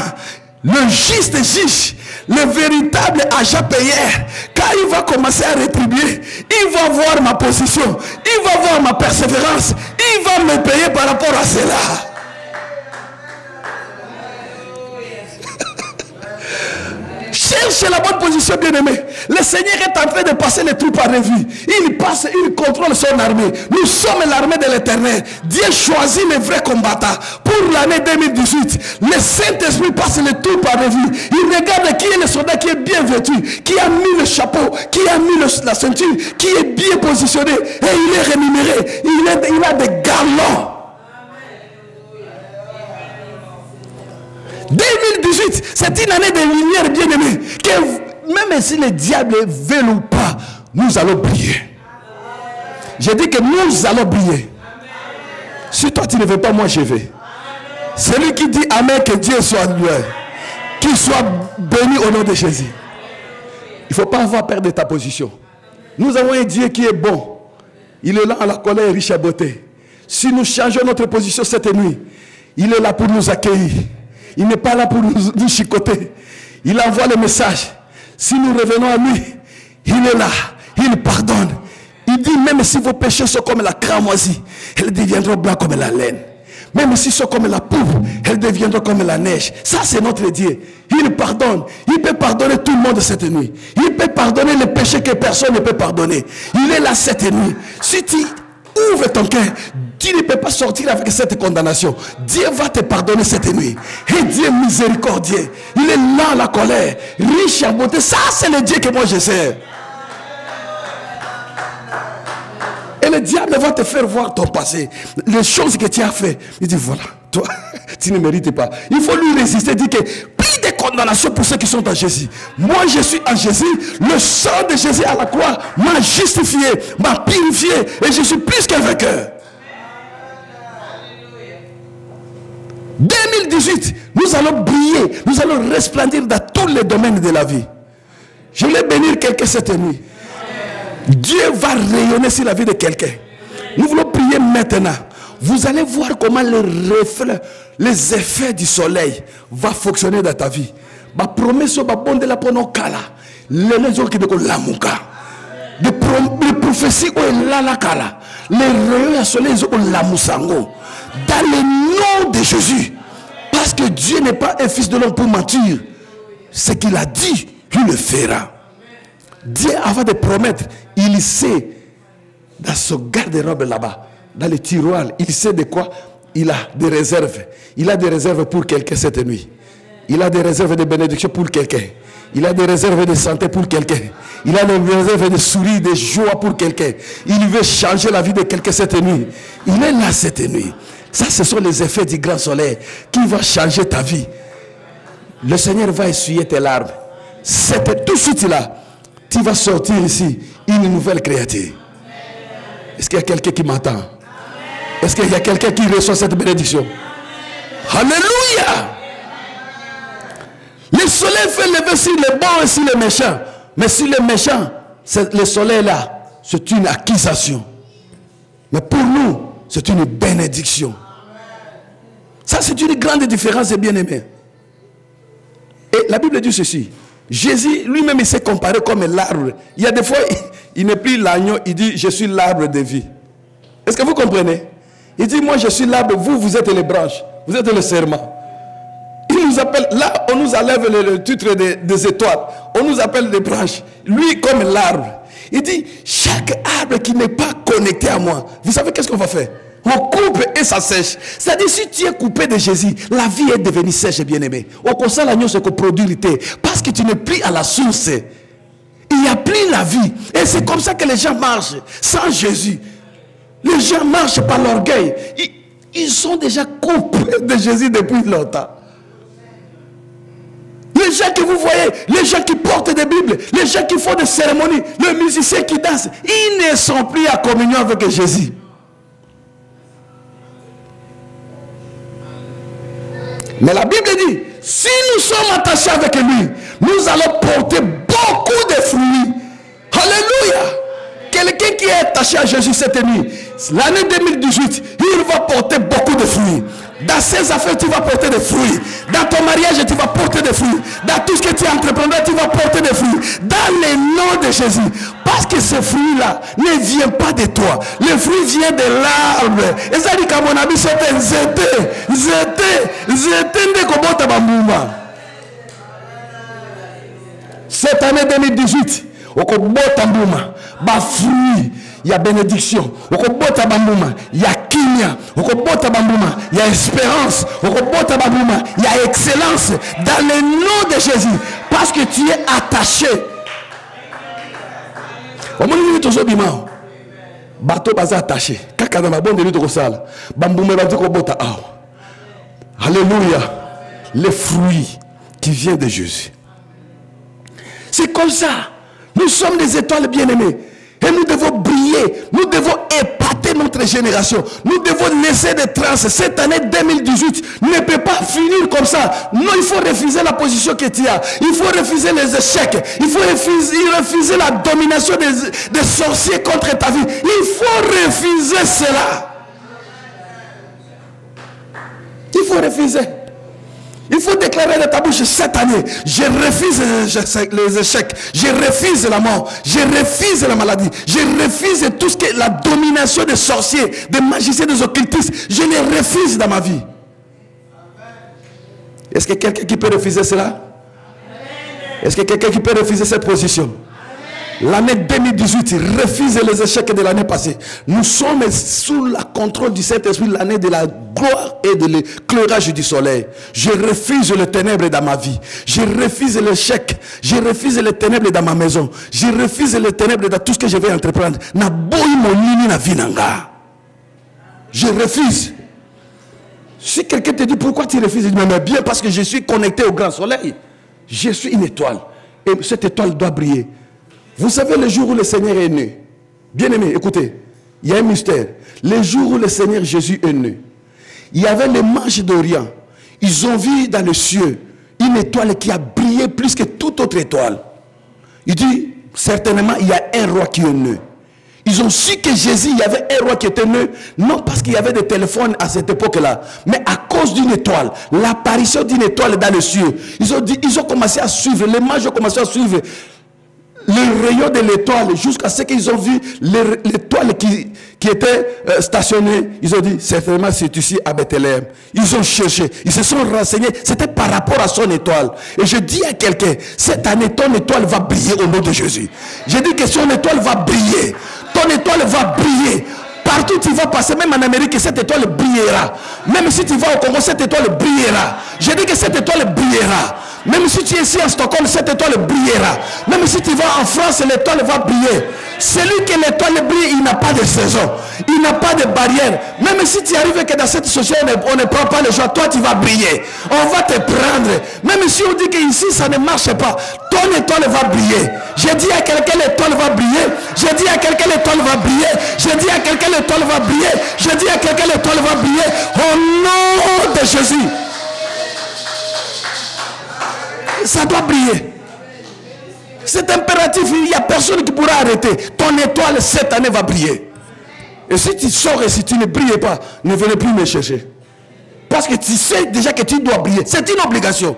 le juste juge, le véritable agent payeur. Quand il va commencer à rétribuer, il va voir ma position, il va voir ma persévérance, il va me payer par rapport à cela. Cherche la bonne position, bien-aimé. Le Seigneur est en train de passer les troupes à revue. Il passe, il contrôle son armée. Nous sommes l'armée de l'Éternel. Dieu choisit les vrais combattants. Pour l'année 2018, le Saint-Esprit passe les troupes à revue. Il regarde qui est le soldat qui est bien vêtu, qui a mis le chapeau, qui a mis la ceinture, qui est bien positionné. Et il est rémunéré. Il a des galons. 2018, c'est une année de lumière, bien-aimée. Même si le diable veut ou pas, nous allons briller. J'ai dit que nous allons briller. Si toi tu ne veux pas, moi je vais. Celui qui dit Amen, que Dieu soit loué, qu'il soit béni au nom de Jésus. Il ne faut pas avoir peur de ta position. Nous avons un Dieu qui est bon. Il est là à la colère, riche à beauté. Si nous changeons notre position cette nuit, il est là pour nous accueillir. Il n'est pas là pour nous chicoter. Il envoie le message. Si nous revenons à lui, il est là. Il pardonne. Il dit, même si vos péchés sont comme la cramoisie, elles deviendront blancs comme la laine. Même s'ils sont comme la poudre, elles deviendront comme la neige. Ça, c'est notre Dieu. Il pardonne. Il peut pardonner tout le monde cette nuit. Il peut pardonner les péchés que personne ne peut pardonner. Il est là cette nuit. Si tu ouvres ton cœur, tu ne peux pas sortir avec cette condamnation. Dieu va te pardonner cette nuit. Et Dieu est miséricordieux. Il est là, la colère, riche en beauté. Ça, c'est le Dieu que moi je sers. Et le diable va te faire voir ton passé. Les choses que tu as fait. Il dit, voilà, toi, tu ne mérites pas. Il faut lui résister, dire que plus de condamnation pour ceux qui sont en Jésus. Moi, je suis en Jésus. Le sang de Jésus à la croix m'a justifié, m'a purifié, et je suis plus qu'un vainqueur. 2018, nous allons briller, nous allons resplendir dans tous les domaines de la vie. Je vais bénir quelqu'un cette nuit. Dieu va rayonner sur la vie de quelqu'un. Nous voulons prier maintenant. Vous allez voir comment les reflets, les effets du soleil vont fonctionner dans ta vie. Ma promesse va bonde la pono kala. Les gens qui décollent la mouka. Les prophéties où la kala. Les rayons du soleil où la moussango. Dans le nom de Jésus. Parce que Dieu n'est pas un fils de l'homme pour mentir. Ce qu'il a dit, il le fera. Dieu, avant de promettre, il sait, dans son garde-robe là-bas, dans le tiroir, il sait de quoi il a des réserves. Il a des réserves pour quelqu'un cette nuit. Il a des réserves de bénédiction pour quelqu'un. Il a des réserves de santé pour quelqu'un. Il a des réserves de sourire, de joie pour quelqu'un. Il veut changer la vie de quelqu'un cette nuit. Il est là cette nuit. Ça, ce sont les effets du grand soleil qui vont changer ta vie. Le Seigneur va essuyer tes larmes. C'est tout de suite là. Tu vas sortir ici une nouvelle créature. Est-ce qu'il y a quelqu'un qui m'entend? Est-ce qu'il y a quelqu'un qui reçoit cette bénédiction? Alléluia! Le soleil fait lever sur les bons et sur les méchants. Mais sur les méchants, le soleil là, c'est une accusation. Mais pour nous, c'est une bénédiction. Ça, c'est une grande différence, bien aimé. Et la Bible dit ceci. Jésus lui-même, il s'est comparé comme l'arbre. Il y a des fois, il n'est plus l'agneau, il dit, je suis l'arbre de vie. Est-ce que vous comprenez? Il dit, moi je suis l'arbre, vous êtes les branches, vous êtes le serment. Il nous appelle, là on nous enlève le titre des étoiles, on nous appelle des branches. Lui comme l'arbre. Il dit, chaque arbre qui n'est pas connecté à moi, vous savez qu'est-ce qu'on va faire? On coupe et ça sèche. C'est-à-dire, si tu es coupé de Jésus, la vie est devenue sèche, bien-aimé. Au conseil, l'agneau, c'est que produit. Parce que tu n'es plus à la source. Il n'y a plus la vie. Et c'est comme ça que les gens marchent. Sans Jésus. Les gens marchent par l'orgueil. Ils sont déjà coupés de Jésus depuis longtemps. Les gens que vous voyez, les gens qui portent des Bibles, les gens qui font des cérémonies, les musiciens qui dansent, ils ne sont plus à communion avec Jésus. Mais la Bible dit, si nous sommes attachés avec lui, nous allons porter beaucoup de fruits. Alléluia. Quelqu'un qui est attaché à Jésus cette nuit, l'année 2018, il va porter beaucoup de fruits. Dans ses affaires, tu vas porter des fruits. Dans ton mariage, tu vas porter des fruits. Dans tout ce que tu entreprendras, tu vas porter des fruits. Dans le nom de Jésus. Parce que ces fruits-là ne viennent pas de toi. Les fruits viennent de l'arbre. Et ça dit qu'à mon avis, c'est un cette année 2018, au Kobotambuma, bas fruits. Il y a bénédiction. Il y a kimia. Il y a espérance. Il y a excellence. Dans le nom de Jésus. Parce que tu es attaché. Bateau baza attaché. Alléluia. Les fruits qui viennent de Jésus. C'est comme ça. Nous sommes des étoiles bien-aimées. Et nous devons briller, nous devons épater notre génération. Nous devons laisser des traces. Cette année 2018 ne peut pas finir comme ça. Non, il faut refuser la position que tu as. Il faut refuser les échecs. Il faut refuser la domination des sorciers contre ta vie. Il faut refuser cela. Il faut refuser. Il faut déclarer de ta bouche cette année, je refuse les échecs, je refuse la mort, je refuse la maladie, je refuse tout ce qui est la domination des sorciers, des magiciens, des occultistes, je les refuse dans ma vie. Est-ce que quelqu'un qui peut refuser cela? Est-ce que quelqu'un qui peut refuser cette position? L'année 2018 refuse les échecs de l'année passée. Nous sommes sous le contrôle du Saint-Esprit, l'année de la gloire et de l'éclairage du soleil. Je refuse les ténèbres dans ma vie. Je refuse l'échec. Je refuse les ténèbres dans ma maison. Je refuse les ténèbres dans tout ce que je vais entreprendre. Je refuse. Si quelqu'un te dit pourquoi tu refuses, il dit mais bien parce que je suis connecté au grand soleil. Je suis une étoile. Et cette étoile doit briller. Vous savez le jour où le Seigneur est né. Bien aimé, écoutez. Il y a un mystère. Le jour où le Seigneur Jésus est né, il y avait les mages d'Orient. Ils ont vu dans le ciel une étoile qui a brillé plus que toute autre étoile. Il dit, certainement, il y a un roi qui est né. Ils ont su que Jésus, il y avait un roi qui était né, non parce qu'il y avait des téléphones à cette époque-là, mais à cause d'une étoile, l'apparition d'une étoile dans le ciel. Ils ont commencé à suivre, les mages ont commencé à suivre le rayon de l'étoile jusqu'à ce qu'ils ont vu l'étoile qui était stationnée. Ils ont dit, certainement c'est ici à Bethléem. Ils ont cherché, ils se sont renseignés, c'était par rapport à son étoile. Et je dis à quelqu'un, cette année ton étoile va briller au nom de Jésus. Je dis que son étoile va briller, ton étoile va briller. Partout où tu vas passer, même en Amérique, cette étoile brillera. Même si tu vas au Congo, cette étoile brillera. Je dis que cette étoile brillera. Même si tu es ici à Stockholm, cette étoile brillera. Même si tu vas en France, l'étoile va briller. Celui que l'étoile brille, il n'a pas de saison. Il n'a pas de barrière. Même si tu arrives que dans cette société, on ne prend pas le choix, toi tu vas briller. On va te prendre. Même si on dit qu'ici ça ne marche pas, ton étoile va briller. J'ai dit à quelqu'un l'étoile va briller. J'ai dit à quelqu'un l'étoile va briller. J'ai dit à quelqu'un l'étoile va briller. J'ai dit à quelqu'un l'étoile va briller. Au nom de Jésus. Ça doit briller. C'est impératif. Il n'y a personne qui pourra arrêter. Ton étoile cette année va briller. Et si tu sors et si tu ne brilles pas, ne venez plus me chercher. Parce que tu sais déjà que tu dois briller. C'est une obligation.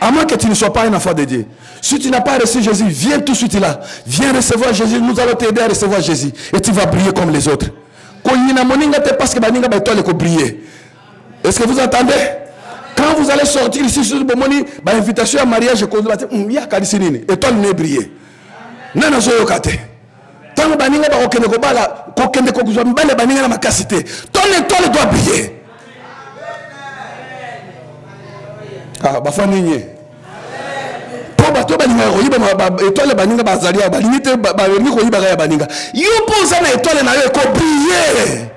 À moins que tu ne sois pas un enfant de Dieu. Si tu n'as pas reçu Jésus, viens tout de suite là. Viens recevoir Jésus. Nous allons t'aider à recevoir Jésus. Et tu vas briller comme les autres. Est-ce que vous entendez? Quand vous allez sortir ici sur le Bomoni, invitation à mariage, et toi ne briller. Non, non, je tant que baninga ba okende ko bala ko kende ko kuzwa mbale baninga na makasité. Ton étoile doit briller. Ah, ba fa ninye. Po ba to baninga ko yiba ba étoile baninga ba zalia ba limite ba ni ko yiba ga baninga. Yo posa na étoile na yo ko briller.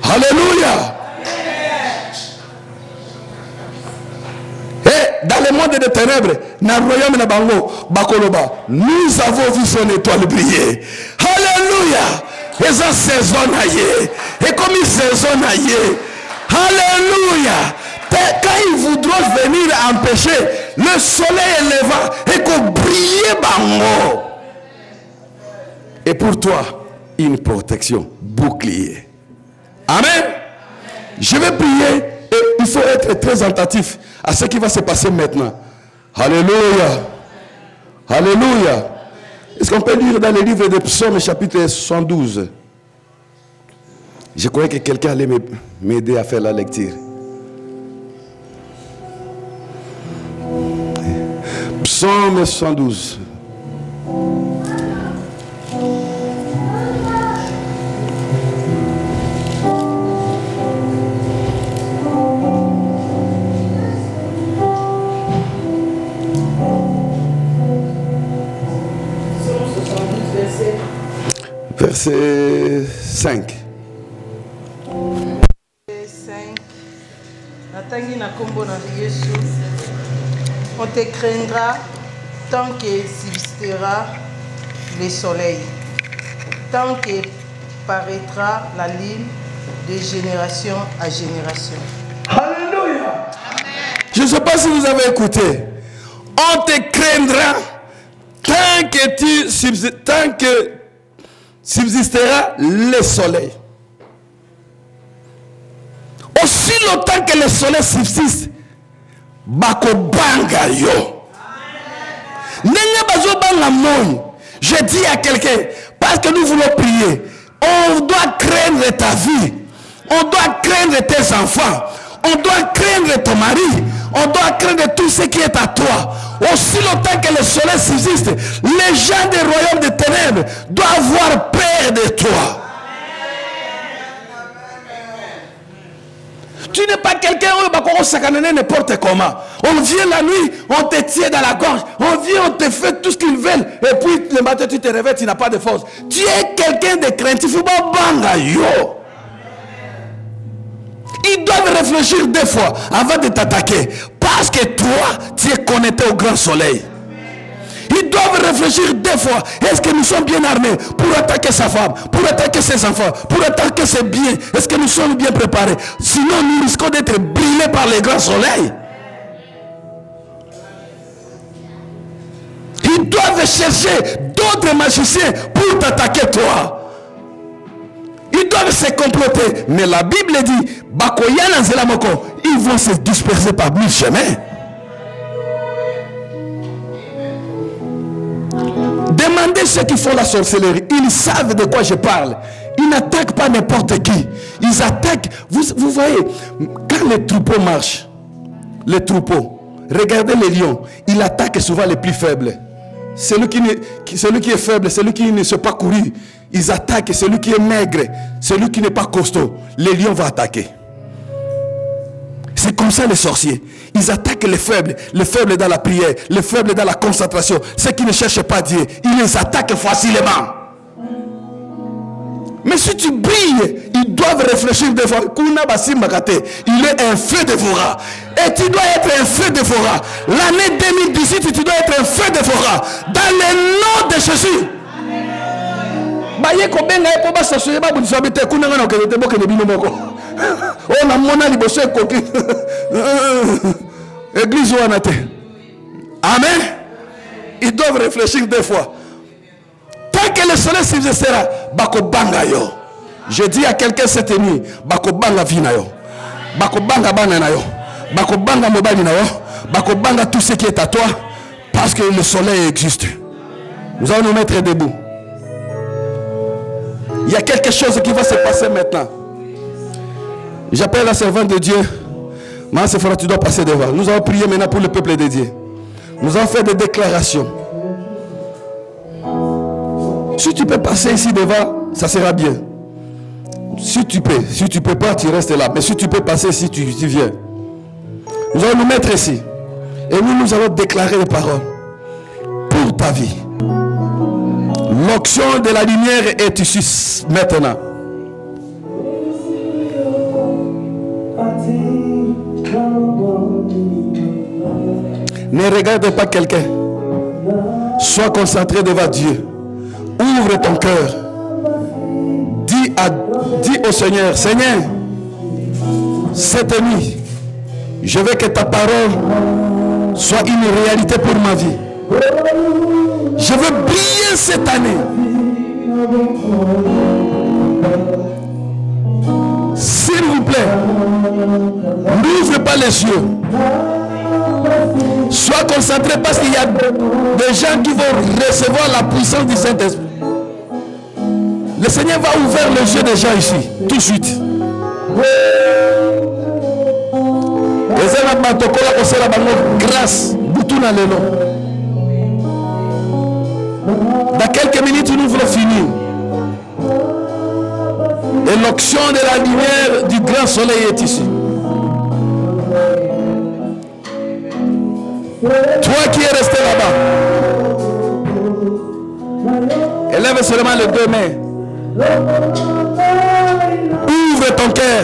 Alléluia. Et dans le monde des ténèbres, dans le royaume de Bango, Bakoloba, nous avons vu son étoile briller. Alléluia. Et ça saison aillée. Et comme il saison aillée. Alléluia. Quand ils voudront venir empêcher le soleil élevant et qu'on brille Bango. Et pour toi, une protection, bouclier. Amen. Je vais prier et il faut être très attentif à ce qui va se passer maintenant. Alléluia. Alléluia. Est-ce qu'on peut lire dans le livre de Psaumes chapitre 72? Je croyais que quelqu'un allait m'aider à faire la lecture. Psaume 72. Verset 5. On te craindra tant que subsistera le soleil, tant que paraîtra la lune de génération à génération. Alléluia. Je ne sais pas si vous avez écouté. On te craindra tant que subsistera le soleil. Aussi longtemps que le soleil subsiste, bako banga yo. Je dis à quelqu'un, parce que nous voulons prier, on doit craindre ta vie, on doit craindre tes enfants, on doit craindre ton mari, on doit craindre tout ce qui est à toi. Aussi longtemps que le soleil subsiste, les gens des royaumes des ténèbres doivent avoir peur de toi. Tu n'es pas quelqu'un qui s'accananer n'importe comment. On vient la nuit, on te tient dans la gorge. On vient, on te fait tout ce qu'ils veulent. Et puis le matin, tu te réveilles, tu n'as pas de force. Tu es quelqu'un de craintif. Ils doivent réfléchir deux fois avant de t'attaquer. Parce que toi, tu es connecté au grand soleil. Ils doivent réfléchir deux fois. Est-ce que nous sommes bien armés pour attaquer sa femme, pour attaquer ses enfants, pour attaquer ses biens? Est-ce que nous sommes bien préparés? Sinon, nous risquons d'être brûlés par le grand soleil. Ils doivent chercher d'autres magiciens pour t'attaquer toi. Ils doivent se comploter. Mais la Bible dit, ils vont se disperser par 1000 chemins. Demandez ceux qui font la sorcellerie. Ils savent de quoi je parle. Ils n'attaquent pas n'importe qui. Ils attaquent. Vous voyez, quand les troupeaux marchent, les troupeaux, regardez les lions, ils attaquent souvent les plus faibles. Celui qui est faible, celui qui ne sait pas courir, ils attaquent celui qui est maigre, celui qui n'est pas costaud. Les lions vont attaquer. C'est comme ça les sorciers. Ils attaquent les faibles dans la prière, les faibles dans la concentration. Ceux qui ne cherchent pas Dieu, ils les attaquent facilement. Mais si tu brilles, ils doivent réfléchir des fois. Il est un feu dévorant. Et tu dois être un feu dévorant. L'année 2018, tu dois être un feu dévorant. Dans le nom de Jésus. On a mon alibosso coquille. Église ou anate. Amen. Ils doivent réfléchir deux fois. Tant que le soleil s'exercera, bako banga yo. Je dis à quelqu'un cette nuit, bako banga vina yo. Bako banga bana na yo. Bako banga mobali na yo. Bako banga tout ce qui est à toi. Parce que le soleil existe. Nous allons nous mettre debout. Il y a quelque chose qui va se passer maintenant. J'appelle la servante de Dieu. Maman Sephora, tu dois passer devant. Nous allons prier maintenant pour le peuple de Dieu. Nous allons faire des déclarations. Si tu peux passer ici devant, ça sera bien. Si tu peux pas, tu restes là. Mais si tu peux passer ici, tu viens. Nous allons nous mettre ici. Et nous allons déclarer les paroles pour ta vie. L'onction de la lumière est ici maintenant. Ne regarde pas quelqu'un. Sois concentré devant Dieu. Ouvre ton cœur. Dis au Seigneur, Seigneur, cette nuit, je veux que ta parole soit une réalité pour ma vie. Je veux briller cette année. S'il vous plaît, n'ouvre pas les yeux. Sois concentré parce qu'il y a des gens qui vont recevoir la puissance du Saint-Esprit. Le Seigneur va ouvrir les yeux des gens ici, tout de suite. Grâce, dans quelques minutes, nous voulons finir. Et l'onction de la lumière du grand soleil est ici. Toi qui es resté là-bas, élève seulement les deux mains. Ouvre ton cœur.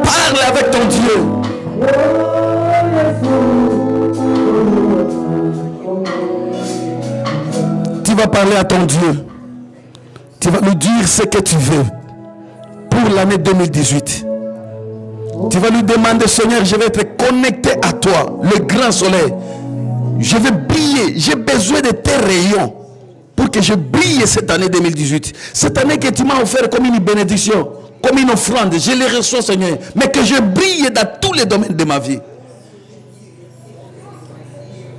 Parle avec ton Dieu. Tu vas parler à ton Dieu. Tu vas lui dire ce que tu veux pour l'année 2018. Tu vas lui demander, Seigneur, je vais être connecté à toi, le grand soleil. Je vais briller. J'ai besoin de tes rayons pour que je brille cette année 2018. Cette année que tu m'as offert comme une bénédiction, comme une offrande, je les reçois, Seigneur. Mais que je brille dans tous les domaines de ma vie.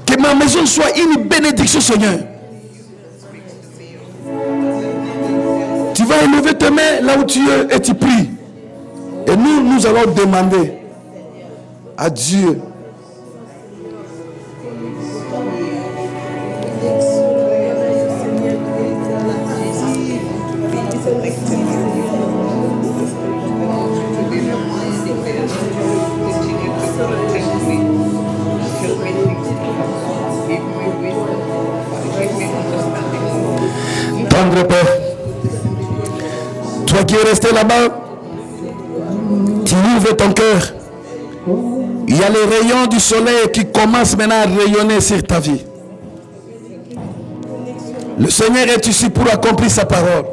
Que ma maison soit une bénédiction, Seigneur. Tu vas élever tes mains là où tu es et tu pries. Et nous allons demander à Dieu qui est resté là-bas, tu ouvres ton cœur. Il y a les rayons du soleil qui commencent maintenant à rayonner sur ta vie. Le Seigneur est ici pour accomplir sa parole.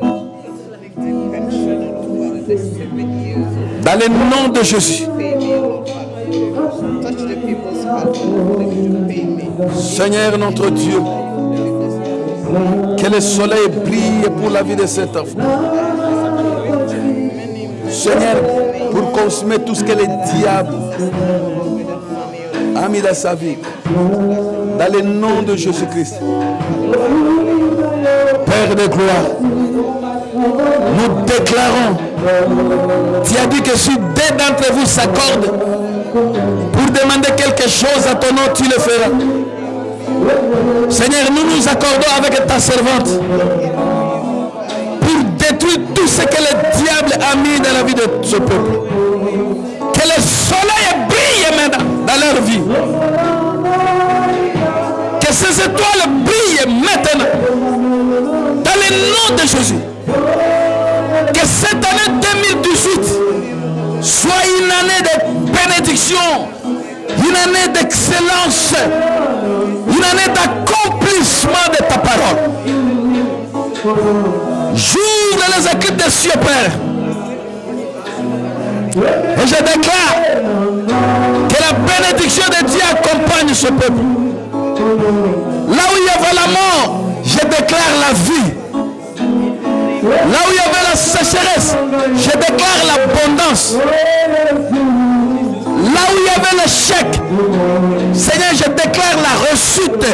Dans le nom de Jésus. Seigneur notre Dieu, que le soleil brille pour la vie de cet enfant. Seigneur, pour consommer tout ce que le diable a mis dans sa vie. Dans le nom de Jésus-Christ. Père de gloire, nous déclarons, tu as dit que si deux d'entre vous s'accordent pour demander quelque chose à ton nom, tu le feras. Seigneur, nous nous accordons avec ta servante pour détruire tout ce que le diable a mis dans la vie de ce peuple. Que le soleil brille maintenant dans leur vie. Que ces étoiles brillent maintenant dans le nom de Jésus. Que cette année 2018 soit une année de bénédiction, une année d'excellence, une année d'accomplissement de ta parole. J'ouvre les écrits des cieux, Père, et je déclare que la bénédiction de Dieu accompagne ce peuple. Là où il y avait la mort, je déclare la vie. Là où il y avait la sécheresse, je déclare l'abondance. Là où il y avait l'échec, Seigneur, je déclare la réussite.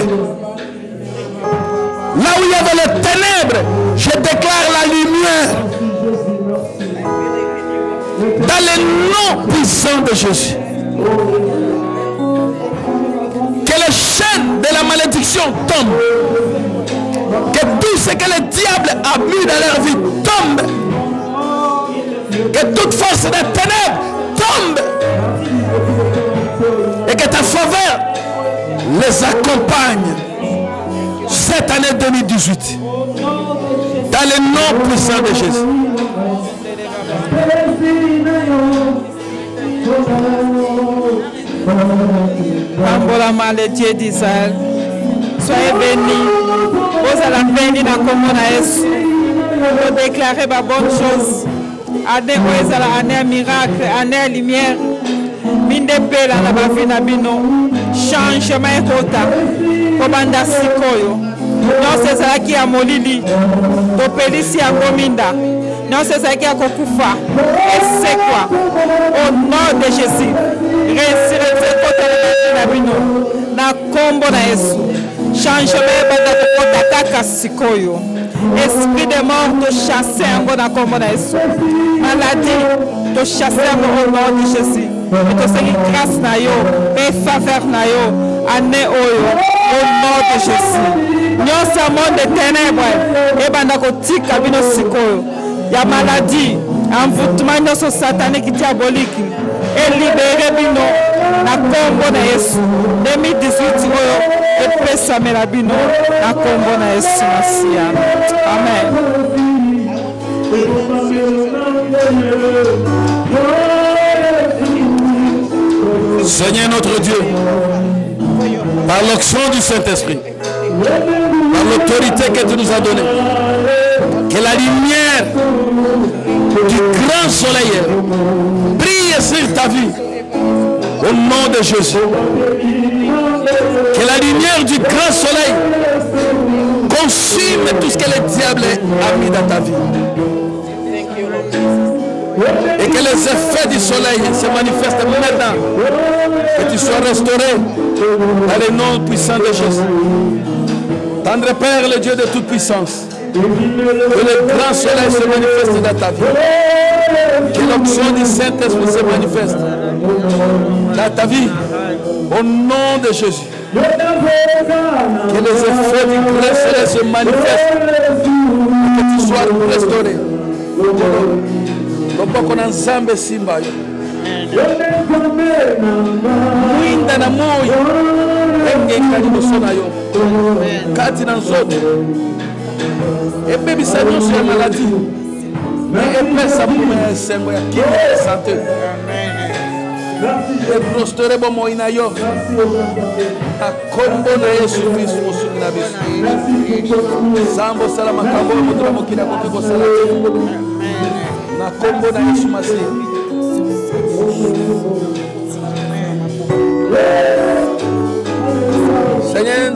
Là où il y avait les ténèbres, je déclare la lumière. Dans le nom puissant de Jésus. Que les chaînes de la malédiction tombent. Que tout ce que le diable a mis dans leur vie tombe. Que toute force des ténèbres tombe. Et que ta faveur les accompagne cette année 2018. Dans le nom puissant de Jésus. Pambolama le Dieu d'Israël, soyez bénis. Vous allez bénis dans le nom de Jésus. Vous déclarez ma bonne chose. Année où la année miracle, année lumière. Minde pela na bafina bino. Changement ekota. Kobanda sikoyo. Non c'est ça qui a molili. Topelisi ya gominda. Non c'est ça qui a kokufa. Et c'est quoi? Au nom de Jésus. Réussir ce côté de bino. Na kombo na Yesu. Changement banda kokota kaka sikoyo. Esprit de mort te chasser en na kombo na Yesu. Maladie te chasser au nom de Jésus. Et te seigneur grâce na yo, et faveur na yo, année oyo, au nom de Jésus. Nyonsa monde de ténèbres, et bandako tika bino sikoyo. Ya maladie, envoûtement nyonso satanique diabolique, et libéré bino, na kombo na Yesu. 2018 oyo, et pesa mela bino, na kombo na Yesu Masia. Amen. Seigneur notre Dieu, par l'onction du Saint-Esprit, par l'autorité que tu nous as donnée, que la lumière du grand soleil brille sur ta vie, au nom de Jésus. Que la lumière du grand soleil consume tout ce que le diable a mis dans ta vie. Et que les effets du soleil se manifestent maintenant. Que tu sois restauré dans le nom puissant de Jésus. Tendre Père, le Dieu de toute puissance. Que le grand soleil se manifeste dans ta vie. Que l'onction du Saint-Esprit se manifeste dans ta vie. Au nom de Jésus. Que les effets du grand soleil se manifestent. Et que tu sois restauré. Lopoko na nzambe simba yo mwinda na moyo engeka liboso na yo kati na nzoto ebebisa nyonso ya maladi Et ça pour me semble qui est santé. Et prospérer bon moïna yo. A combo na Yesu Kristo musumi na biso. Sambo salama kabo mutra mokila ko salama. Na combo na Yesu Masi. Seigneur.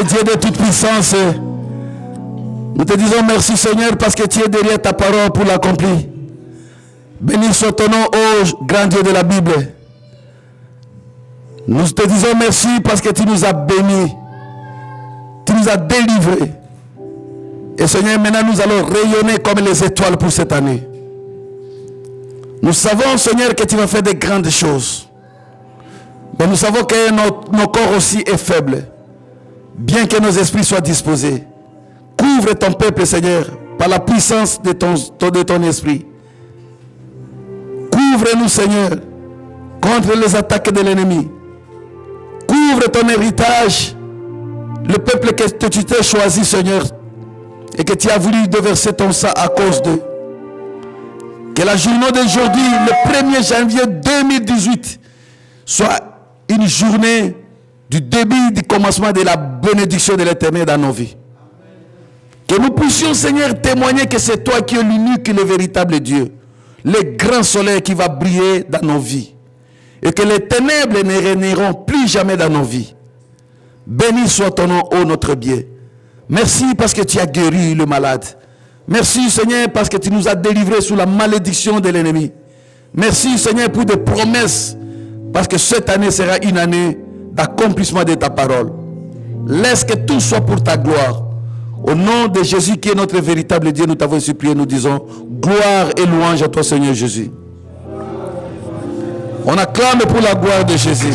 Dieu de toute puissance, nous te disons merci Seigneur parce que tu es derrière ta parole pour l'accomplir. Béni soit ton nom, ô grand Dieu de la Bible. Nous te disons merci parce que tu nous as bénis. Tu nous as délivrés. Et Seigneur, maintenant nous allons rayonner comme les étoiles pour cette année. Nous savons Seigneur que tu vas faire de grandes choses. Mais nous savons que nos corps aussi est faible. Bien que nos esprits soient disposés. Couvre ton peuple Seigneur par la puissance de ton esprit. Couvre-nous Seigneur contre les attaques de l'ennemi. Couvre ton héritage, le peuple que tu t'es choisi Seigneur et que tu as voulu déverser ton sang à cause d'eux. Que la journée d'aujourd'hui, le 1er janvier 2018, soit une journée du début, du commencement de la bénédiction de l'Éternel dans nos vies. Que nous puissions, Seigneur, témoigner que c'est toi qui es l'unique et le véritable Dieu. Le grand soleil qui va briller dans nos vies. Et que les ténèbres ne régneront plus jamais dans nos vies. Béni soit ton nom, ô notre bien. Merci parce que tu as guéri le malade. Merci Seigneur parce que tu nous as délivrés sous la malédiction de l'ennemi. Merci Seigneur pour des promesses. Parce que cette année sera une année d'accomplissement de ta parole. Laisse que tout soit pour ta gloire. Au nom de Jésus qui est notre véritable Dieu, nous t'avons supplié, nous disons gloire et louange à toi Seigneur Jésus. On acclame pour la gloire de Jésus.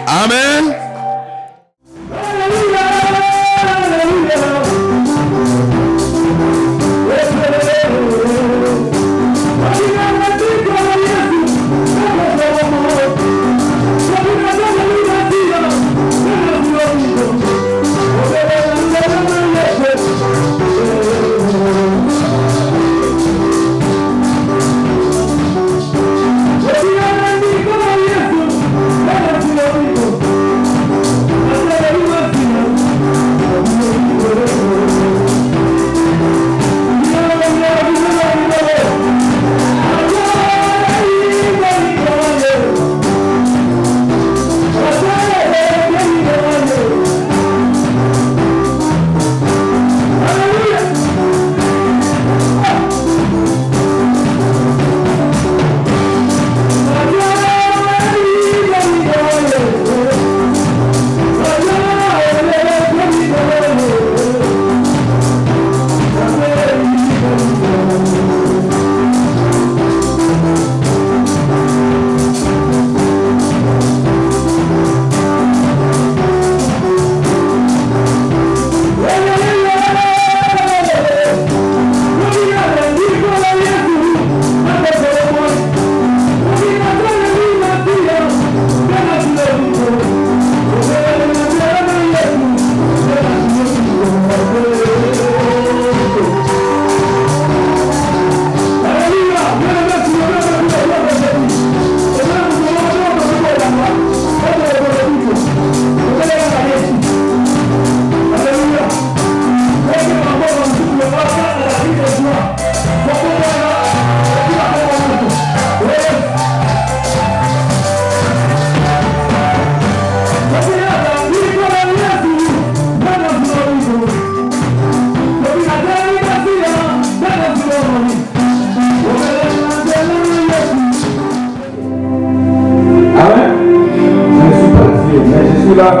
Amen.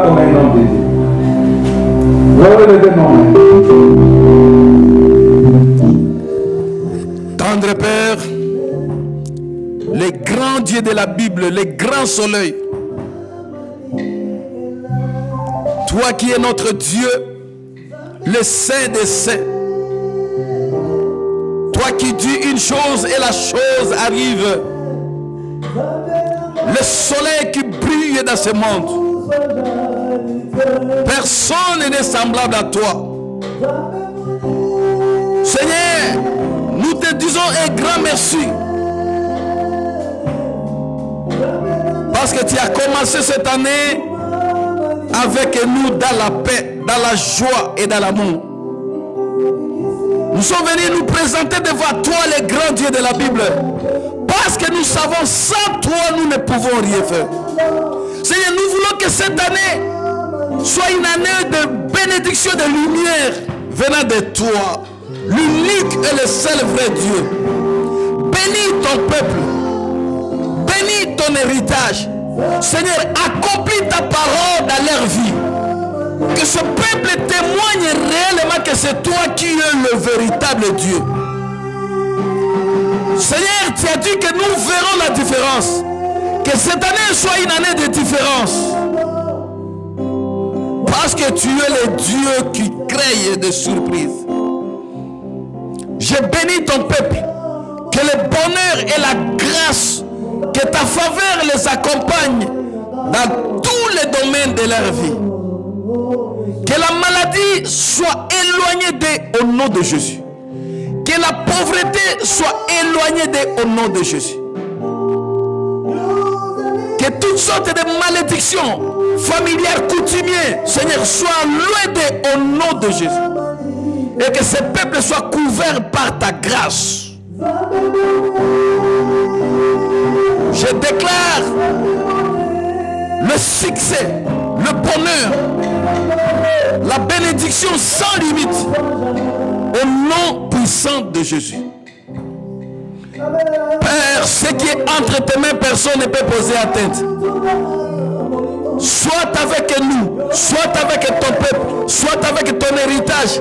Comme un homme de Dieu. Relevez nos mains. Tendre Père, le grand Dieu de la Bible, le grand soleil, toi qui es notre Dieu, le Saint des Saints, toi qui dis une chose et la chose arrive, le soleil qui brille dans ce monde. Personne n'est semblable à toi. Seigneur, nous te disons un grand merci. Parce que tu as commencé cette année avec nous dans la paix, dans la joie et dans l'amour. Nous sommes venus nous présenter devant toi, le grand Dieu de la Bible. Pas Parce que nous savons, sans toi, nous ne pouvons rien faire. Seigneur, nous voulons que cette année soit une année de bénédiction, de lumière venant de toi, l'unique et le seul vrai Dieu. Bénis ton peuple, bénis ton héritage. Seigneur, accomplis ta parole dans leur vie. Que ce peuple témoigne réellement que c'est toi qui es le véritable Dieu. Seigneur, tu as dit que nous verrons la différence. Que cette année soit une année de différence. Parce que tu es le Dieu qui crée des surprises. Je bénis ton peuple. Que le bonheur et la grâce, que ta faveur les accompagne dans tous les domaines de leur vie. Que la maladie soit éloignée d'eux au nom de Jésus. Que la pauvreté soit éloignée d'eux au nom de Jésus. Que toutes sortes de malédictions familières, coutumières, Seigneur, soient loin d'eux au nom de Jésus. Et que ce peuple soit couvert par ta grâce. Je déclare le succès, le bonheur, la bénédiction sans limite au nom puissant de Jésus. Père, ce qui est entre tes mains, personne ne peut poser atteinte. Soit avec nous, soit avec ton peuple, soit avec ton héritage.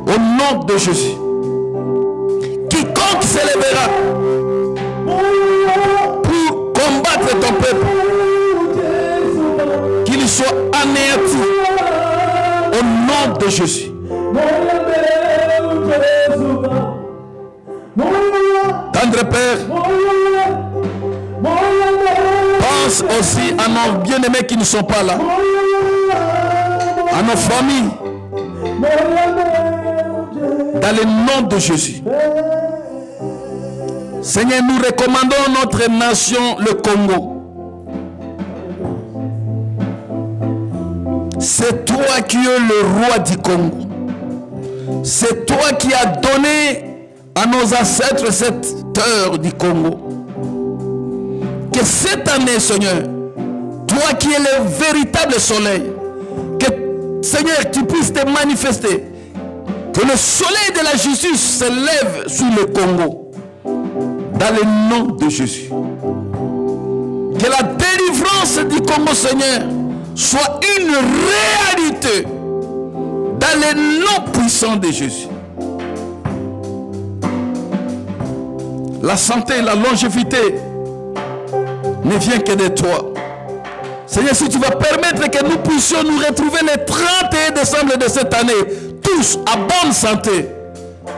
Au nom de Jésus. Quiconque s'élèvera pour combattre ton peuple, qu'il soit anéanti au nom de Jésus. Tendre Père, pense aussi à nos bien-aimés qui ne sont pas là, à nos familles, dans le nom de Jésus. Seigneur, nous recommandons notre nation, le Congo. C'est toi qui es le roi du Congo. C'est toi qui as donné à nos ancêtres cette terre du Congo. Que cette année, Seigneur, toi qui es le véritable soleil, que Seigneur, tu puisses te manifester. Que le soleil de la justice se lève sur le Congo. Dans le nom de Jésus. Que la délivrance du Congo, Seigneur, soit une réalité. Dans le nom puissant de Jésus. La santé, la longévité ne vient que de toi. Seigneur, si tu vas permettre que nous puissions nous retrouver le 31 décembre de cette année, tous à bonne santé,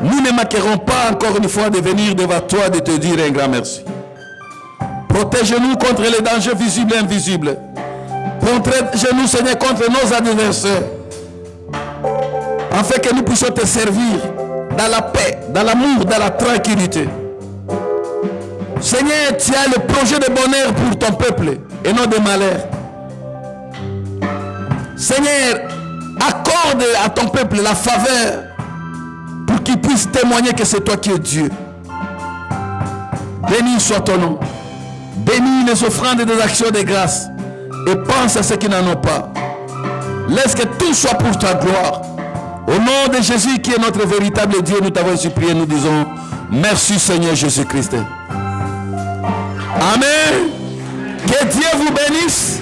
nous ne manquerons pas encore une fois de venir devant toi, de te dire un grand merci. Protège-nous contre les dangers visibles et invisibles. Protège-nous, Seigneur, contre nos adversaires. Afin que nous puissions te servir dans la paix, dans l'amour, dans la tranquillité. Seigneur, tu as le projet de bonheur pour ton peuple et non de malheur. Seigneur, accorde à ton peuple la faveur pour qu'il puisse témoigner que c'est toi qui es Dieu. Béni soit ton nom. Bénis les offrandes et des actions de grâce. Et pense à ceux qui n'en ont pas. Laisse que tout soit pour ta gloire. Au nom de Jésus qui est notre véritable Dieu, nous t'avons supplié, nous disons merci Seigneur Jésus-Christ. Amen. Que Dieu vous bénisse.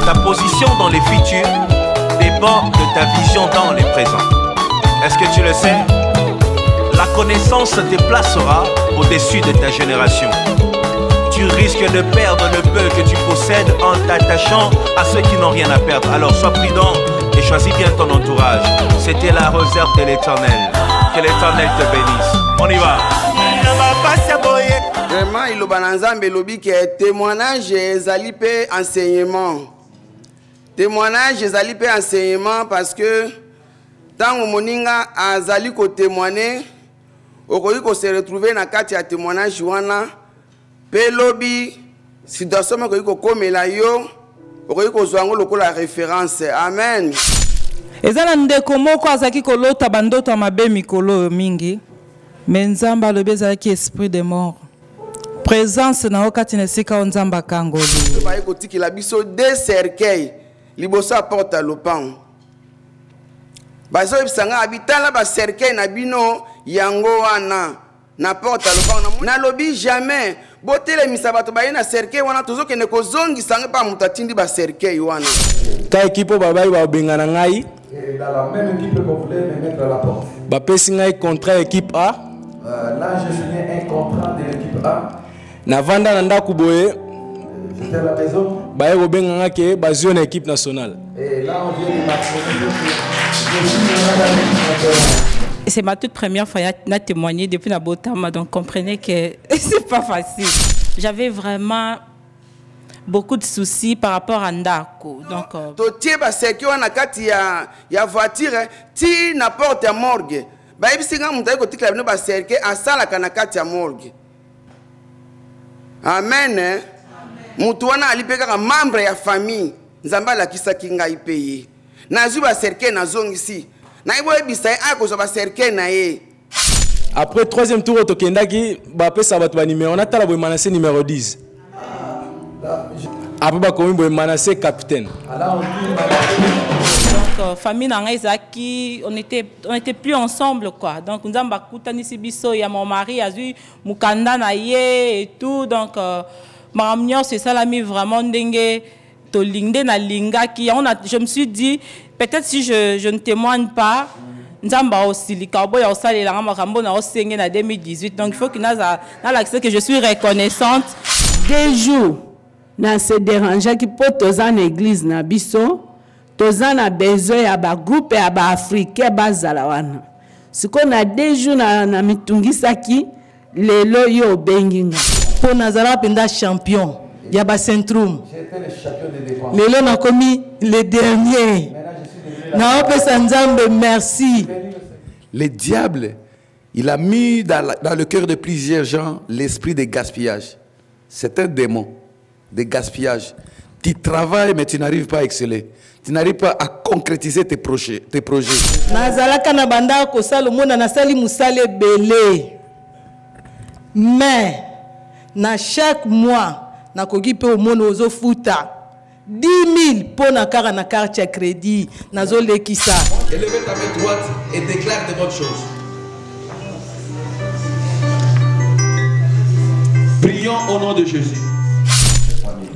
Ta position dans les futurs dépend de ta vision dans les présents. Est-ce que tu le sais? La connaissance te placera au-dessus de ta génération. Tu risques de perdre le peu que tu possèdes en t'attachant à ceux qui n'ont rien à perdre. Alors sois prudent et choisis bien ton entourage. C'était la réserve de l'Éternel. Que l'Éternel te bénisse. On y va. Vraiment, il y a lobby qui est témoignage et zalipe enseignement. Témoignage et zalipe enseignement parce que tant que moninga a zali ko témoigner, on se retrouver dans kati ya témoignage wana, pe lobby situation ko komela yo, ko zwango lokola référence. Amen. Ezana ndeko moko azaki kolota bandoto mabe mikolo mingi. Menzamba lobeza ki esprit de mort. Présence na okati nesika onzamba kangoli. Ba ekotiki la biso de cercueil liboso porte lopango. Bazo ebisanga habitala ba cercueil na bino yango wana na porte lopango na lobi jamais botele misabato ba na cercueil wana tozoke ne kozongisa pa mutatindi ba cercueil wana. Ka équipe babai ba bengana ngai. Et dans la même équipe qu'on voulait me mettre à la porte. Ba pesi ngai contrat équipe A. Là j'ai signé un contrat de l'équipe A. Na vanda na ndako boye. J'étais à la maison. Baye ko benganga ke bazio na équipe nationale. Et là on vient de m'apprendre. C'est ma toute première fois à témoigner depuis la Botama, donc comprenez que c'est pas facile. J'avais vraiment beaucoup de soucis par rapport à Ndako. Donc totie ba seki wana kati ya voiture ti na porte ya morgue. Ba ebisinga mutai ko tikla bino ba seki asala kana kati ya morgue. Amen. Mutu wana alipeka ka membre ya famille. Nzamba la kisa kinga ipeye. Na zuba serke na zongisi. Na ibo ebisa ako zo ba serke na ye. Après troisième tour au Tokendaki, ba pesa bato ba numéro on a tala boy manase numéro 10. Après ba komi boy manase capitaine. Donc famille na Isaki, on était plus ensemble quoi. Donc nous avons bakutani sibiso ya mon mari azui mukanda na ye et tout donc maramnyo c'est ça l'ami vraiment ndenge tolingde na linga qui je me suis dit peut-être si je ne témoigne pas nzamba aussi likaboya osali la makambo na osenge na 2018 donc il faut que l'accès que je suis reconnaissante des jours na se déranger qui peut tozan église na biso tozan a besoin ya ba groupe ya ba africain bazala wana siko na des jours na mitungisaki lelo yo benginga pour nazala penda champion ya ba centrum j'étais le champion de défense lelo na komi le dernier na opesa nzambe merci. Le diable, il a mis dans le cœur de plusieurs gens l'esprit de gaspillage. C'est un démon de gaspillage. Tu travailles mais tu n'arrives pas à exceller. Tu n'arrives pas à concrétiser tes projets. Nazalaka na banda ko salomona na sali musale belé. Mais na chaque mois na kogi pe omono ozo futa 10 000 pour na kara na carte à crédit nazo lekisa. Élevez ta main droite et déclare de bonnes choses. Prions au nom de Jésus.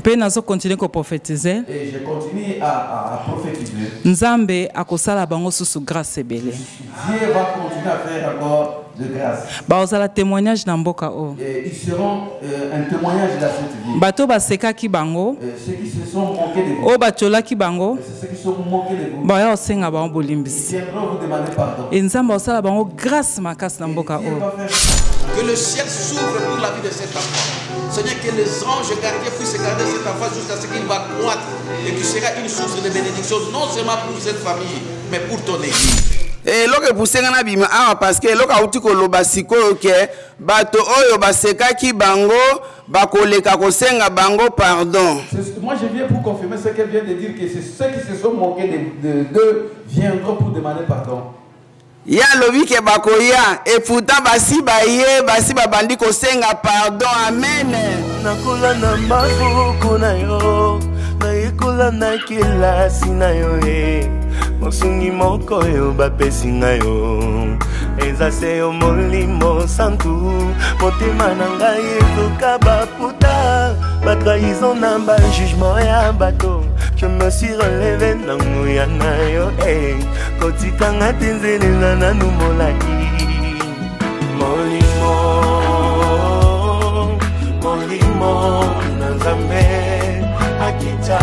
Pe nazo continuer ko prophétiser. Et je continue à prophétiser. Nzambe akosala bango susu grâce belé. Dieu va continuer à faire encore de grâce. Ba osala témoignage na mboka o. Et ils seront un témoignage de la Sainte Vie. Bato baseka ki bango. Ceux qui se sont moqués de vous. O batola ki bango. Ceux qui se sont moqués de vous. Ba ya osenga bango bolimbisi. Ils viendront vous demander pardon. Et nzambe osala bango grâce makasi na mboka o. Que le ciel s'ouvre pour la vie de cet enfant. Seigneur, que les anges gardiens puissent garder cet enfant jusqu'à ce qu'il va croître et que sera une source de bénédiction non seulement pour cette famille, mais pour ton église. Et lorsque vous savez na bima parce que lorsque vous tiko loba sikoyo ke bato oyo baseka ki bango bakoleka kosenga bango pardon. Moi je viens pour confirmer ce qu'elle vient de dire que c'est ceux qui se sont moqués d'eux viendront pour demander pardon. Ya lobi ke bakoya et pourtant basi baye basi babandi kosenga pardon. Amen. Nakula na mabuku na yo na ikula na kilasi na yo mosungi moko yo bapesi na yo eza se yo molimo santu motema na ngai ezoka baputa batrahison na bajugement ya bato. Je me suis relevé na nguya na yo kotikanga te nzelela nanu molai molimo na nzambe akita